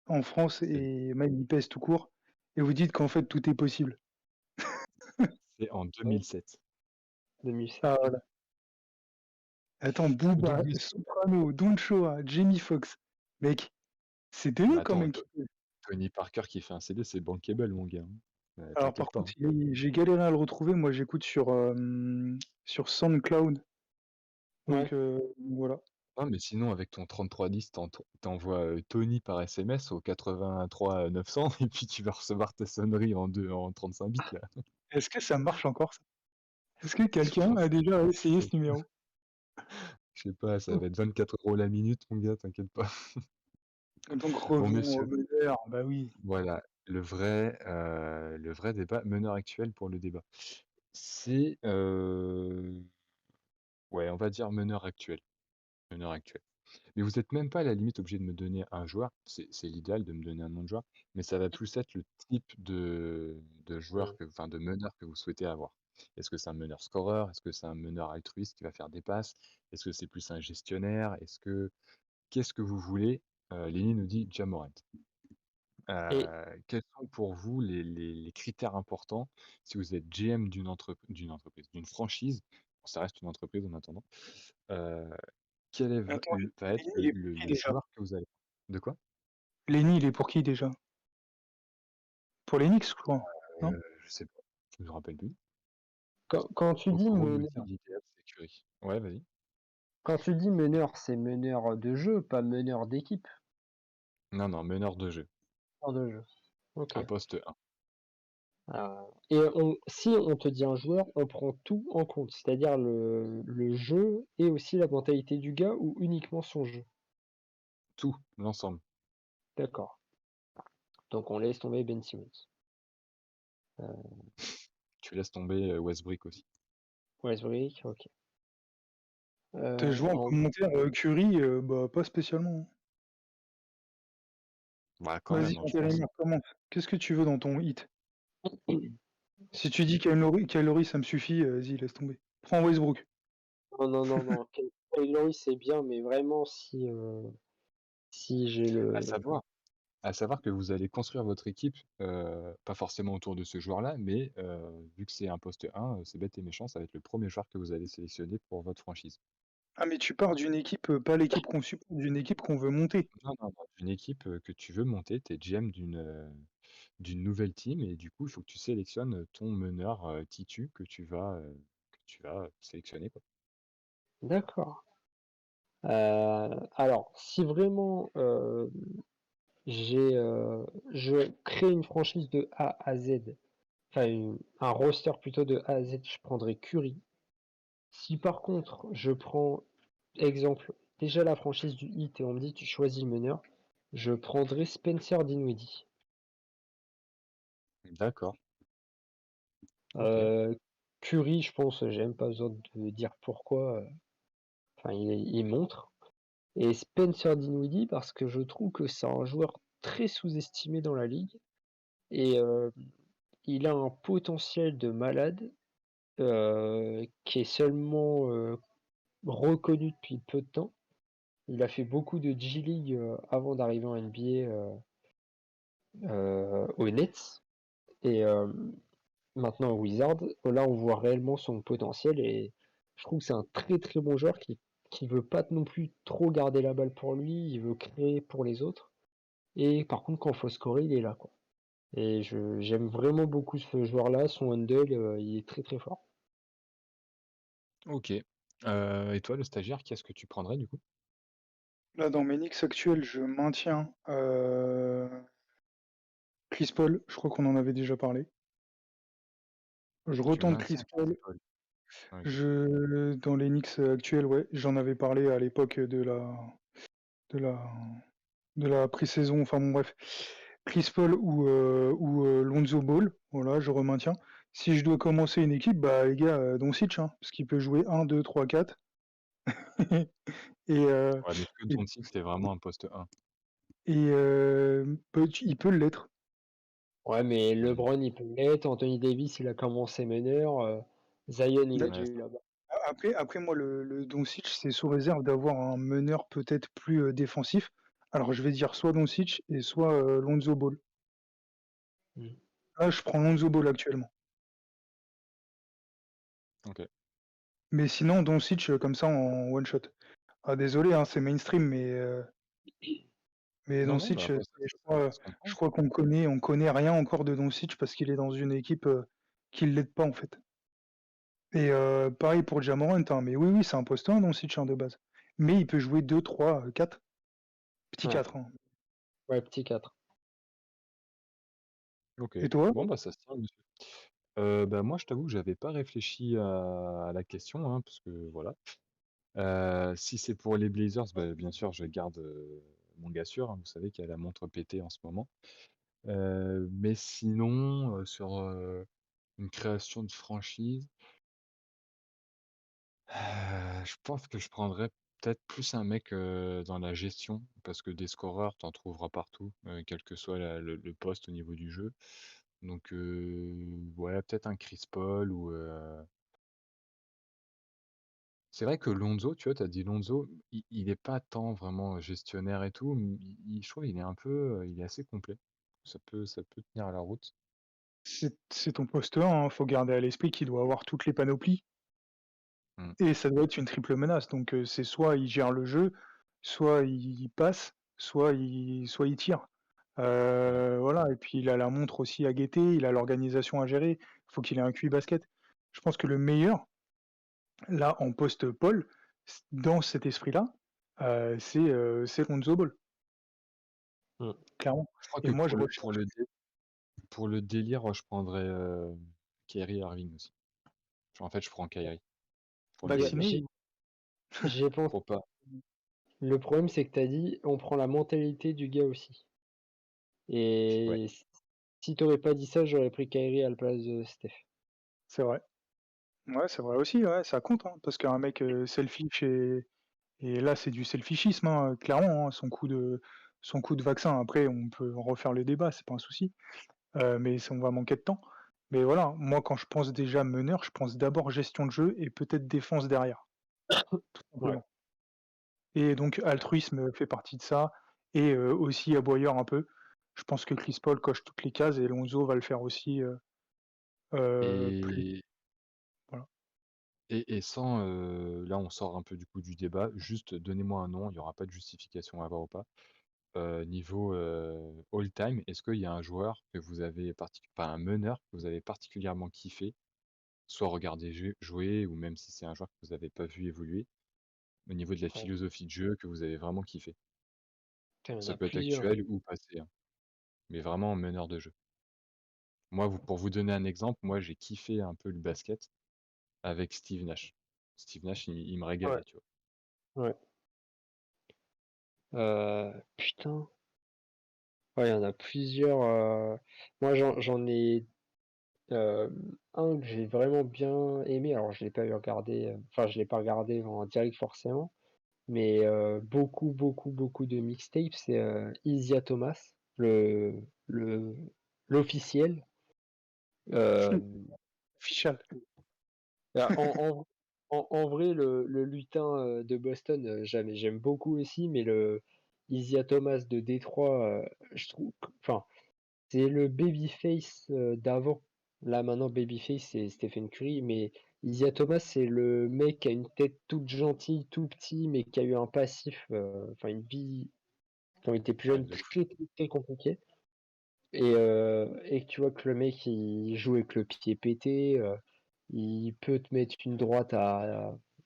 Speaker 3: en France
Speaker 1: C'est
Speaker 3: et même il pèse tout court. Et vous dites qu'en fait, tout est possible.
Speaker 1: c'est en
Speaker 2: Ouais,
Speaker 1: 2007.
Speaker 2: 2007.
Speaker 3: Ah, voilà. Attends,
Speaker 1: Donc
Speaker 3: Booba,
Speaker 1: oui,
Speaker 3: Soprano, Don Choa, Jamie Foxx. Mec, c'est eux
Speaker 1: bah,
Speaker 3: quand
Speaker 1: attends,
Speaker 3: même qui pèsent.
Speaker 1: Tony Parker qui fait un CD, c'est bankable mon gars, hein.
Speaker 3: Alors par
Speaker 1: T'inquiète pas,
Speaker 3: contre,
Speaker 1: hein.
Speaker 3: j'ai galéré à le retrouver. Moi, j'écoute sur SoundCloud.
Speaker 2: Ouais.
Speaker 3: Donc voilà.
Speaker 1: Non, mais sinon avec ton 3310, t'envoies, Tony par SMS au 83 900 et puis tu vas recevoir tes sonneries en 35 bits là.
Speaker 3: Est-ce que ça marche encore ça? Est-ce que
Speaker 1: Je
Speaker 3: quelqu'un
Speaker 1: pense
Speaker 3: a
Speaker 1: que
Speaker 3: déjà essayé ce numéro?
Speaker 1: je sais pas, ça va être 24 € la minute mon gars, t'inquiète pas.
Speaker 3: Donc
Speaker 1: Bon
Speaker 3: revenons au
Speaker 1: messieurs,
Speaker 3: meneur, bah oui.
Speaker 1: voilà, le vrai débat, meneur actuel pour le débat. C'est, ouais, on va dire meneur actuel. Mais vous êtes même pas à la limite obligé de me donner un joueur, c'est l'idéal de me donner un nom de joueur, mais ça va plus être le type de joueur
Speaker 2: Mm.
Speaker 1: que enfin de meneur que vous souhaitez avoir. Est-ce que c'est un meneur scoreur? Est-ce que c'est un meneur altruiste qui va faire des passes? Est-ce que c'est plus un gestionnaire? Qu'est-ce que vous voulez? Lenny nous dit Ja Morant.
Speaker 2: Et
Speaker 1: Quels sont pour vous les critères importants si vous êtes GM d'une entreprise, d'une franchise, ça reste une entreprise en attendant, heu, quel est v
Speaker 3: Attends,
Speaker 1: le va être
Speaker 3: Lenny,
Speaker 1: le
Speaker 3: il est pour
Speaker 1: le
Speaker 3: qui
Speaker 1: le
Speaker 3: déjà?
Speaker 1: joueur que vous allez de quoi?
Speaker 3: Lenny, il est pour qui déjà? Pour les Knicks, je crois. Non?
Speaker 1: Je sais pas, je me rappelle plus.
Speaker 2: quand tu dis
Speaker 1: Okoro nous
Speaker 2: meneur,
Speaker 1: dit l'idéal c'est Curry. Ouais, vas-y.
Speaker 2: c'est meneur de jeu, pas meneur d'équipe.
Speaker 1: Non, non, meneur de jeu,
Speaker 2: Meneur de jeu. Ok.
Speaker 1: un poste 1.
Speaker 2: Et si on te dit un joueur, on prend tout en compte, c'est-à-dire le jeu et aussi la mentalité du gars ou uniquement son jeu.
Speaker 1: Tout, l'ensemble.
Speaker 2: D'accord. Donc on laisse tomber Ben Simmons.
Speaker 1: Tu laisses tomber, Westbrook aussi.
Speaker 2: Westbrook, ok.
Speaker 3: Je vois en
Speaker 2: En
Speaker 3: commentaire Curry, bah pas spécialement, hein.
Speaker 1: Bah, quand
Speaker 3: Vas-y,
Speaker 1: même, hein, je pense.
Speaker 3: intérimaire, commence. Qu'est-ce que tu veux dans ton hit? Si tu dis Kyle Lowry, ça me suffit, vas-y, laisse tomber. Prends Westbrook.
Speaker 2: Non, non, non, non. Kyle Lowry, c'est bien, mais vraiment, si j'ai
Speaker 1: À
Speaker 2: le.
Speaker 1: savoir À savoir que vous allez construire votre équipe, pas forcément autour de ce joueur-là, mais vu que c'est un poste 1, c'est bête et méchant, ça va être le premier joueur que vous allez sélectionner pour votre franchise.
Speaker 3: Ah mais tu pars d'une équipe, pas l'équipe qu'on supporte, d'une équipe qu'on veut monter.
Speaker 1: Non, non, non, une équipe, que tu veux monter, tu es GM d'une nouvelle team et du coup, il faut que tu sélectionnes, ton meneur, titu que tu vas sélectionner, quoi.
Speaker 2: D'accord. Alors, si vraiment je crée une franchise de A à Z, enfin un roster plutôt de A à Z, je prendrais Curry. Si par contre je prends, exemple, déjà la franchise du Heat et on me dit tu choisis le meneur, je prendrais Spencer Dinwiddie.
Speaker 1: D'accord, OK.
Speaker 2: Euh, Curry, je pense, j'ai même pas besoin de dire pourquoi. Enfin, il montre. Et Spencer Dinwiddie parce que je trouve que c'est un joueur très sous-estimé dans la ligue et il a un potentiel de malade qui est seulement reconnu depuis peu de temps. Il a fait beaucoup de G-League avant d'arriver en NBA aux Nets et maintenant aux Wizards. Là, on voit réellement son potentiel et je trouve que c'est un très très bon joueur qui veut pas non plus trop garder la balle pour lui, il veut créer pour les autres. Et par contre, quand il faut scorer, il est là, quoi. Et j'aime vraiment beaucoup ce joueur-là, son handle, il est très très fort.
Speaker 1: OK. Et toi, le stagiaire, qui est-ce que tu prendrais, du coup?
Speaker 3: Là, dans mes Knicks actuels, je maintiens Chris Paul, je crois qu'on en avait déjà parlé. Je
Speaker 1: Tu
Speaker 3: retente Chris
Speaker 1: maintiens Chris
Speaker 3: Paul.
Speaker 1: Paul. OK.
Speaker 3: Dans les Knicks actuels, ouais, j'en avais parlé à l'époque de la, de la pré-saison, enfin bon, bref. Chris Paul ou Lonzo Ball, voilà, je remaintiens. Si je dois commencer une équipe, bah les gars, Doncic, hein, parce qu'il peut jouer 1, 2, 3, 4. Et,
Speaker 1: Ouais, mais est-ce que
Speaker 3: et,
Speaker 1: Doncic, c'est vraiment un poste 1?
Speaker 3: il peut l'être.
Speaker 2: Ouais, mais
Speaker 1: Mmh.
Speaker 2: LeBron, il peut l'être. Anthony Davis, il a commencé meneur. Zion, il a
Speaker 3: D'ac-
Speaker 2: déjà
Speaker 1: Ouais,
Speaker 2: eu là-bas.
Speaker 3: Après moi le Doncic, c'est sous réserve d'avoir un meneur peut-être plus, défensif. Alors je vais dire soit Doncic et soit, Lonzo Ball.
Speaker 2: Mmh.
Speaker 3: Là, je prends Lonzo Ball actuellement.
Speaker 1: OK.
Speaker 3: Mais sinon Doncic, comme ça en one shot. Ah désolé, hein, c'est mainstream, mais
Speaker 1: Non, non, bah,
Speaker 3: Doncic,
Speaker 1: après ça
Speaker 3: c'est
Speaker 1: ça se
Speaker 3: je
Speaker 1: comprend.
Speaker 3: crois qu'on connaît rien encore de Doncic parce qu'il est dans une équipe, qui l'aide pas en fait. Et pareil pour Ja Morant, hein, mais oui, oui, c'est un poste 1 Doncic, hein, de base. Mais il peut jouer 2, 3, 4. Petit
Speaker 2: Ouais,
Speaker 3: 4, hein.
Speaker 2: ouais, petit 4.
Speaker 1: OK.
Speaker 3: Et toi?
Speaker 1: Bon, bah, ça se tient, monsieur. Bah, moi, je t'avoue que j'avais pas réfléchi à la question, hein, parce que voilà. Si c'est pour les Blazers, bah, bien sûr, je garde, mon gars sûr, hein, vous savez, qui a la montre pétée en ce moment. Mais sinon, sur, une création de franchise, je pense que je prendrais peut-être plus un mec, dans la gestion, parce que des scoreurs, tu en trouveras partout, quel que soit le poste au niveau du jeu. Donc, ouais, peut-être un Chris Paul ou, c'est vrai que Lonzo, tu vois, tu as dit Lonzo, il est pas tant vraiment gestionnaire et tout, je trouve il est un peu, il est assez complet. Ça peut tenir la route.
Speaker 3: C'est ton poste 1, hein, faut garder à l'esprit qu'il doit avoir toutes les panoplies
Speaker 1: Mmh,
Speaker 3: et ça doit être une triple menace. Donc c'est soit il gère le jeu, soit il passe, soit il tire.
Speaker 1: ouais.
Speaker 3: Voilà et puis il a la montre aussi à guetter, il a l'organisation à gérer, faut qu'il ait un QI basket. Je pense que le meilleur, là, en poste Paul, dans cet esprit-là, c'est Lonzo Ball,
Speaker 2: Mmh.
Speaker 3: clairement
Speaker 1: Je crois
Speaker 3: et
Speaker 1: que
Speaker 3: moi je
Speaker 1: pour
Speaker 3: recherche.
Speaker 1: le délire, je prendrais, Kyrie Irving aussi. En fait, je prends Kyrie pour le
Speaker 2: Ouais,
Speaker 1: délire,
Speaker 3: Vacciné?
Speaker 2: j'y ai pensé.
Speaker 1: pour pas
Speaker 2: Le problème, c'est que tu as dit: «On prend la mentalité du gars aussi»
Speaker 1: ouais.
Speaker 2: et si tu aurais pas dit ça, j'aurais pris Kyrie à la place de Steph.
Speaker 3: C'est vrai. Ouais, c'est vrai aussi, ouais, ça compte, hein, parce qu'un mec, selfish et là, c'est du selfishisme, hein, clairement, hein, son coup de vaccin. Après, on peut refaire le débat, c'est pas un souci, mais on va manquer de temps. Mais voilà, moi, quand je pense déjà meneur, je pense d'abord gestion de jeu et peut-être défense derrière, tout
Speaker 2: Ouais.
Speaker 3: simplement. Et donc altruisme, fait partie de ça et aussi aboyeur un peu. Je pense que Chris Paul coche toutes les cases et Lonzo va le faire aussi, plus
Speaker 1: Et
Speaker 3: voilà.
Speaker 1: sans, là, on sort un peu du coup du débat, juste donnez-moi un nom, il y aura pas de justification à avoir ou pas. Niveau, all time, est-ce qu'il y a un joueur que vous avez enfin un meneur que vous avez particulièrement kiffé? Soit regarder jouer ou même si c'est un joueur que vous avez pas vu évoluer, au niveau de la
Speaker 2: Ouais.
Speaker 1: philosophie de jeu que vous avez vraiment kiffé?
Speaker 2: Putain, il y en
Speaker 1: Ça
Speaker 2: a
Speaker 1: peut être
Speaker 2: plusieurs.
Speaker 1: actuel ou passé, hein, mais vraiment meneur de jeu. Moi, pour vous donner un exemple, moi j'ai kiffé un peu le basket avec Steve Nash. Steve Nash, il me
Speaker 2: Ouais,
Speaker 1: régalait, tu vois?
Speaker 2: ouais. Putain, ouais, il y en a plusieurs, moi j'en ai, un que j'ai vraiment bien aimé, alors je l'ai pas regardé, enfin je l'ai pas regardé en direct forcément, mais beaucoup, beaucoup, beaucoup de mixtapes, c'est, Isaiah Thomas, le le l'officiel. Hem,
Speaker 3: Official.
Speaker 2: bah, en vrai, le lutin, de Boston, j'aime beaucoup aussi, mais le Isaiah Thomas de Détroit, je trouve q enfin, c'est le babyface, d'avant. Là, maintenant, babyface, c'est Stephen Curry, mais Isaiah Thomas, c'est le mec qui a une tête toute gentille, tout petit, mais qui a eu un passif, enfin une vie quand il était plus
Speaker 1: Ouais,
Speaker 2: jeune
Speaker 1: de fou.
Speaker 2: très, très, très compliquée et que tu vois que le mec, il joue avec le pied pété, il peut te mettre une droite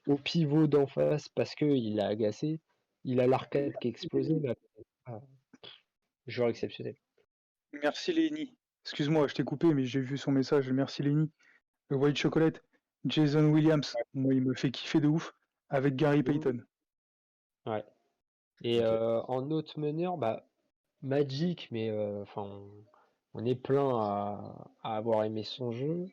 Speaker 2: au pivot d'en face parce qu'il l'a agacé. Il a l'arcade qui est explosé, mais ah, joueur exceptionnel.
Speaker 3: Merci Lenny. Excuse-moi, je t'ai coupé, mais j'ai vu son message. Merci Lenny. Le White Chocolate, Jason Williams, moi il me fait kiffer de ouf, avec Gary
Speaker 2: Mmh.
Speaker 3: Payton.
Speaker 2: Ouais et
Speaker 1: OK.
Speaker 2: en autre meneur, bah, Magic, mais enfin, on est plein à avoir aimé son jeu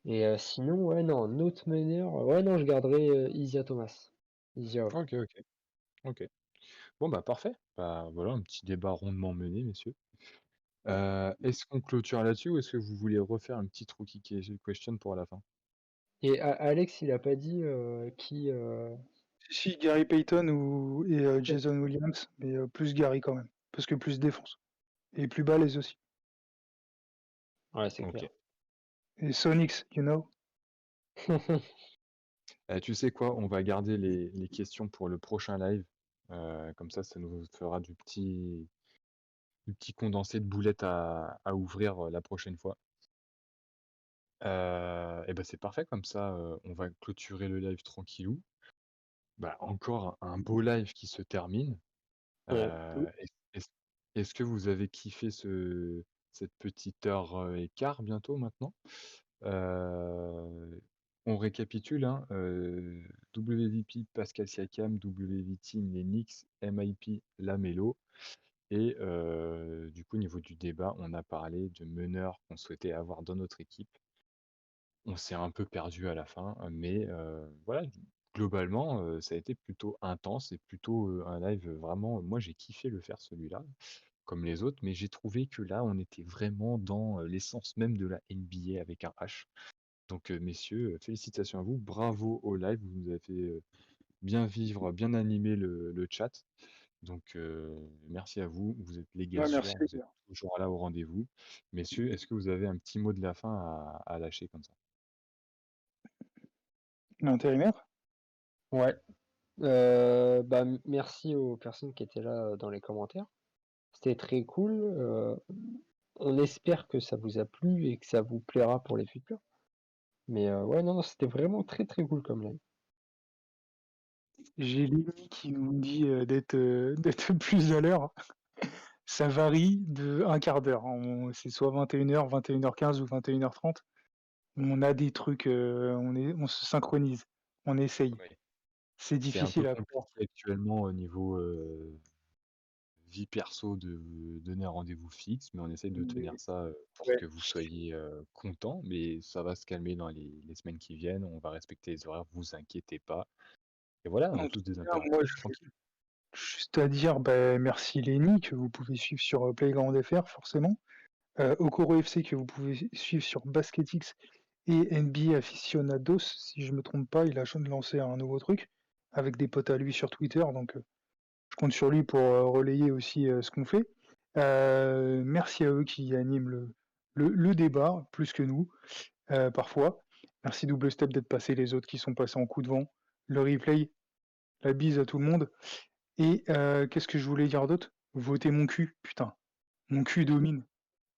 Speaker 2: et sinon, ouais, non, en autre meneur, ouais, non, je garderais, Isaiah Thomas. Isaiah, ouais.
Speaker 1: OK, OK, OK. Bon, bah, parfait. Bah, voilà, un petit débat rondement mené, messieurs. Est-ce qu'on clôture là-dessus ou est-ce que vous voulez refaire une petite rookie question pour la fin?
Speaker 2: Et Alex, il a pas dit qui.
Speaker 3: Si, Gary Payton et Jason Williams, mais plus Gary quand même, parce que plus défense. Et plus balèze aussi.
Speaker 2: Ouais, c'est
Speaker 1: Ok.
Speaker 2: clair.
Speaker 3: Et Sonics, you know.
Speaker 1: Tu sais quoi? On va garder les questions pour le prochain live. Comme ça nous fera du petit condensé de boulettes à ouvrir la prochaine fois. Et ben c'est parfait, comme ça on va clôturer le live tranquillou. Bah, encore un beau live qui se termine.
Speaker 2: Ouais.
Speaker 1: Est-ce que vous avez kiffé cette petite heure et quart bientôt maintenant? On récapitule, hein, WVP Pascal Siakam, WV Team les Knicks, MIP Lamelo et du coup au niveau du débat, on a parlé de meneurs qu'on souhaitait avoir dans notre équipe. On s'est un peu perdu à la fin, mais voilà, globalement, ça a été plutôt intense et plutôt, un live vraiment moi j'ai kiffé le faire celui-là, comme les autres, mais j'ai trouvé que là, on était vraiment dans, l'essence même de la NBA avec un H. Donc, messieurs, félicitations à vous. Bravo au live. Vous nous avez fait bien vivre, bien animer le chat. Donc, merci à vous. Vous êtes les gars
Speaker 3: Ouais, merci
Speaker 1: sûrs.
Speaker 3: les
Speaker 1: Vous êtes
Speaker 3: gars.
Speaker 1: toujours là au rendez-vous. Messieurs, est-ce que vous avez un petit mot de la fin à lâcher comme ça?
Speaker 3: L'intérimaire.
Speaker 2: Ouais. Bah, merci aux personnes qui étaient là dans les commentaires. C'était très cool. On espère que ça vous a plu et que ça vous plaira pour les futurs. Mais ouais, non, c'était vraiment très très cool comme live.
Speaker 3: J'ai Lémi qui nous dit d'être plus à l'heure. Ça varie de un quart d'heure. C'est soit 21h, 21h15 ou 21h30. On a des trucs, on se synchronise, on essaye.
Speaker 1: Oui.
Speaker 3: C'est
Speaker 1: C'est un peu
Speaker 3: difficile à faire.
Speaker 1: compliqué actuellement au niveau vie perso de donner un rendez-vous fixe, mais on essaye de tenir
Speaker 3: Mais
Speaker 1: ça pour
Speaker 3: ouais,
Speaker 1: que vous soyez contents. Mais ça va se calmer dans les semaines qui viennent. On va respecter les horaires, vous inquiétez pas. Et voilà, on a
Speaker 3: en
Speaker 1: tous
Speaker 3: tout
Speaker 1: des
Speaker 3: cas, moi,
Speaker 1: impératifs,
Speaker 3: je
Speaker 1: tranquille.
Speaker 3: juste à dire, bah, merci Lenny, que vous pouvez suivre sur Playground FR, forcément. Okoro FC, que vous pouvez suivre sur BasketX et NBA Aficionados, si je me trompe pas, il a lancé un nouveau truc avec des potes à lui sur Twitter, donc je compte sur lui pour relayer aussi ce qu'on fait. Merci à eux qui animent le débat, plus que nous, parfois. Merci Double Step d'être passé, les autres qui sont passés en coup de vent. Le replay, la bise à tout le monde. Et qu'est-ce que je voulais dire d'autre? Votez mon cul, putain. Mon cul domine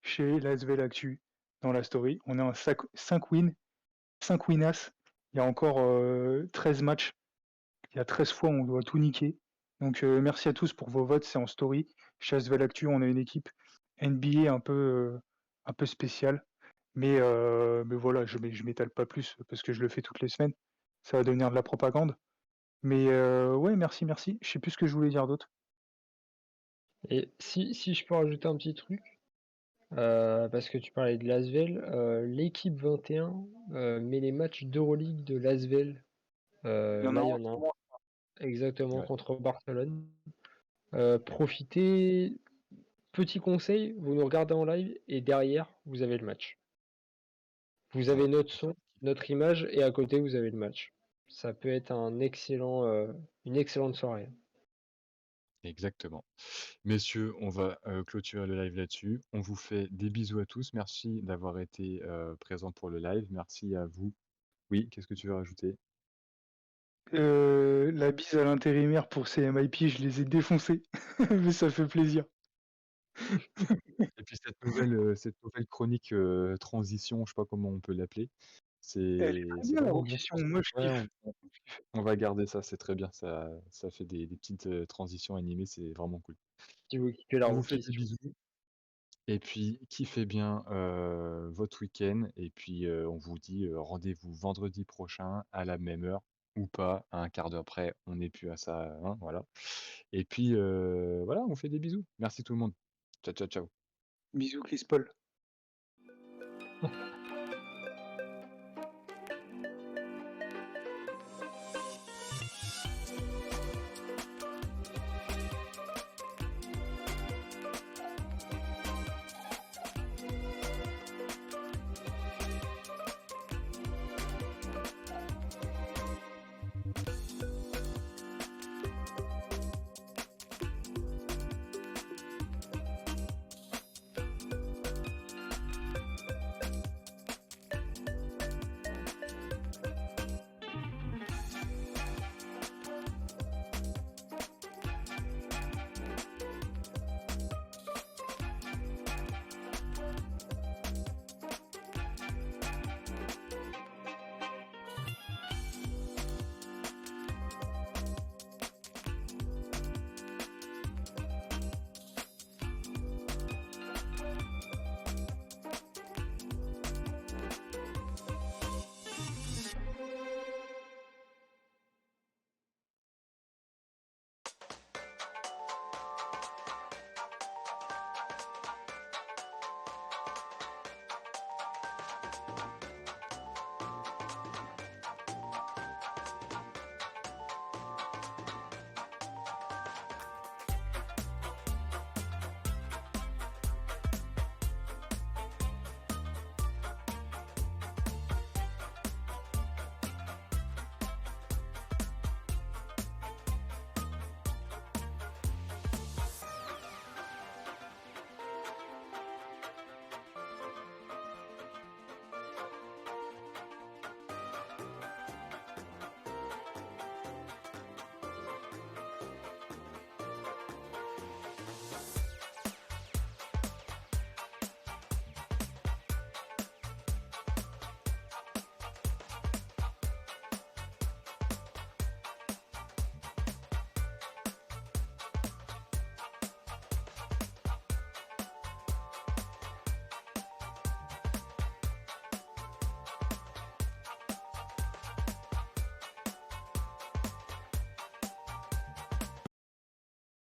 Speaker 3: chez l'Asvel Actu dans la story. On a 5 wins, 5 winas. Il y a encore 13 matchs. Il y a 13 fois, on doit tout niquer. Donc merci à tous pour vos votes, c'est en story. Chez Asvel Actu, on a une équipe NBA un peu spéciale. Mais voilà, je m'étale pas plus parce que je le fais toutes les semaines. Ça va devenir de la propagande. Mais ouais, merci, merci. Je sais plus ce que je voulais dire d'autre.
Speaker 2: Et si je peux rajouter un petit truc, parce que tu parlais de l'Asvel, l'équipe 21 met les matchs d'Euroleague de l'Asvel.
Speaker 3: Il y en a
Speaker 2: Là, il y
Speaker 3: un
Speaker 2: en a un
Speaker 3: pour moi.
Speaker 2: exactement
Speaker 1: Ouais,
Speaker 2: contre Barcelone. Profitez. Petit conseil, vous nous regardez en live et derrière, vous avez le match. Vous avez
Speaker 1: ouais,
Speaker 2: notre son, notre image et à côté, vous avez le match. Ça peut être une excellente soirée.
Speaker 1: exactement. Messieurs, on va clôturer le live là-dessus. On vous fait des bisous à tous. Merci d'avoir été présents pour le live. Merci à vous. Oui, qu'est-ce que tu veux rajouter?
Speaker 3: La bise à l'intérimaire pour ces MIP, je les ai défoncés. Mais ça fait plaisir.
Speaker 1: Et puis cette nouvelle chronique transition, je sais pas comment on peut l'appeler.
Speaker 3: Elle est très
Speaker 1: C'est
Speaker 3: bien la
Speaker 1: vraiment bien
Speaker 3: rotation,
Speaker 1: pensé.
Speaker 3: moi je
Speaker 1: Ouais,
Speaker 3: kiffe.
Speaker 1: on va garder ça, c'est très bien. Ça fait des petites transitions animées, c'est vraiment cool.
Speaker 2: Si vous kiffez la
Speaker 1: On vous fait des
Speaker 2: rotation.
Speaker 1: bisous. Et puis, kiffez bien votre week-end. Et puis, on vous dit rendez-vous vendredi prochain à la même heure ou pas, à un quart d'heure près. On n'est plus à ça, hein, voilà. Et puis, voilà, on vous fait des bisous. Merci tout le monde. Ciao, ciao, ciao.
Speaker 3: Bisous Chris Paul.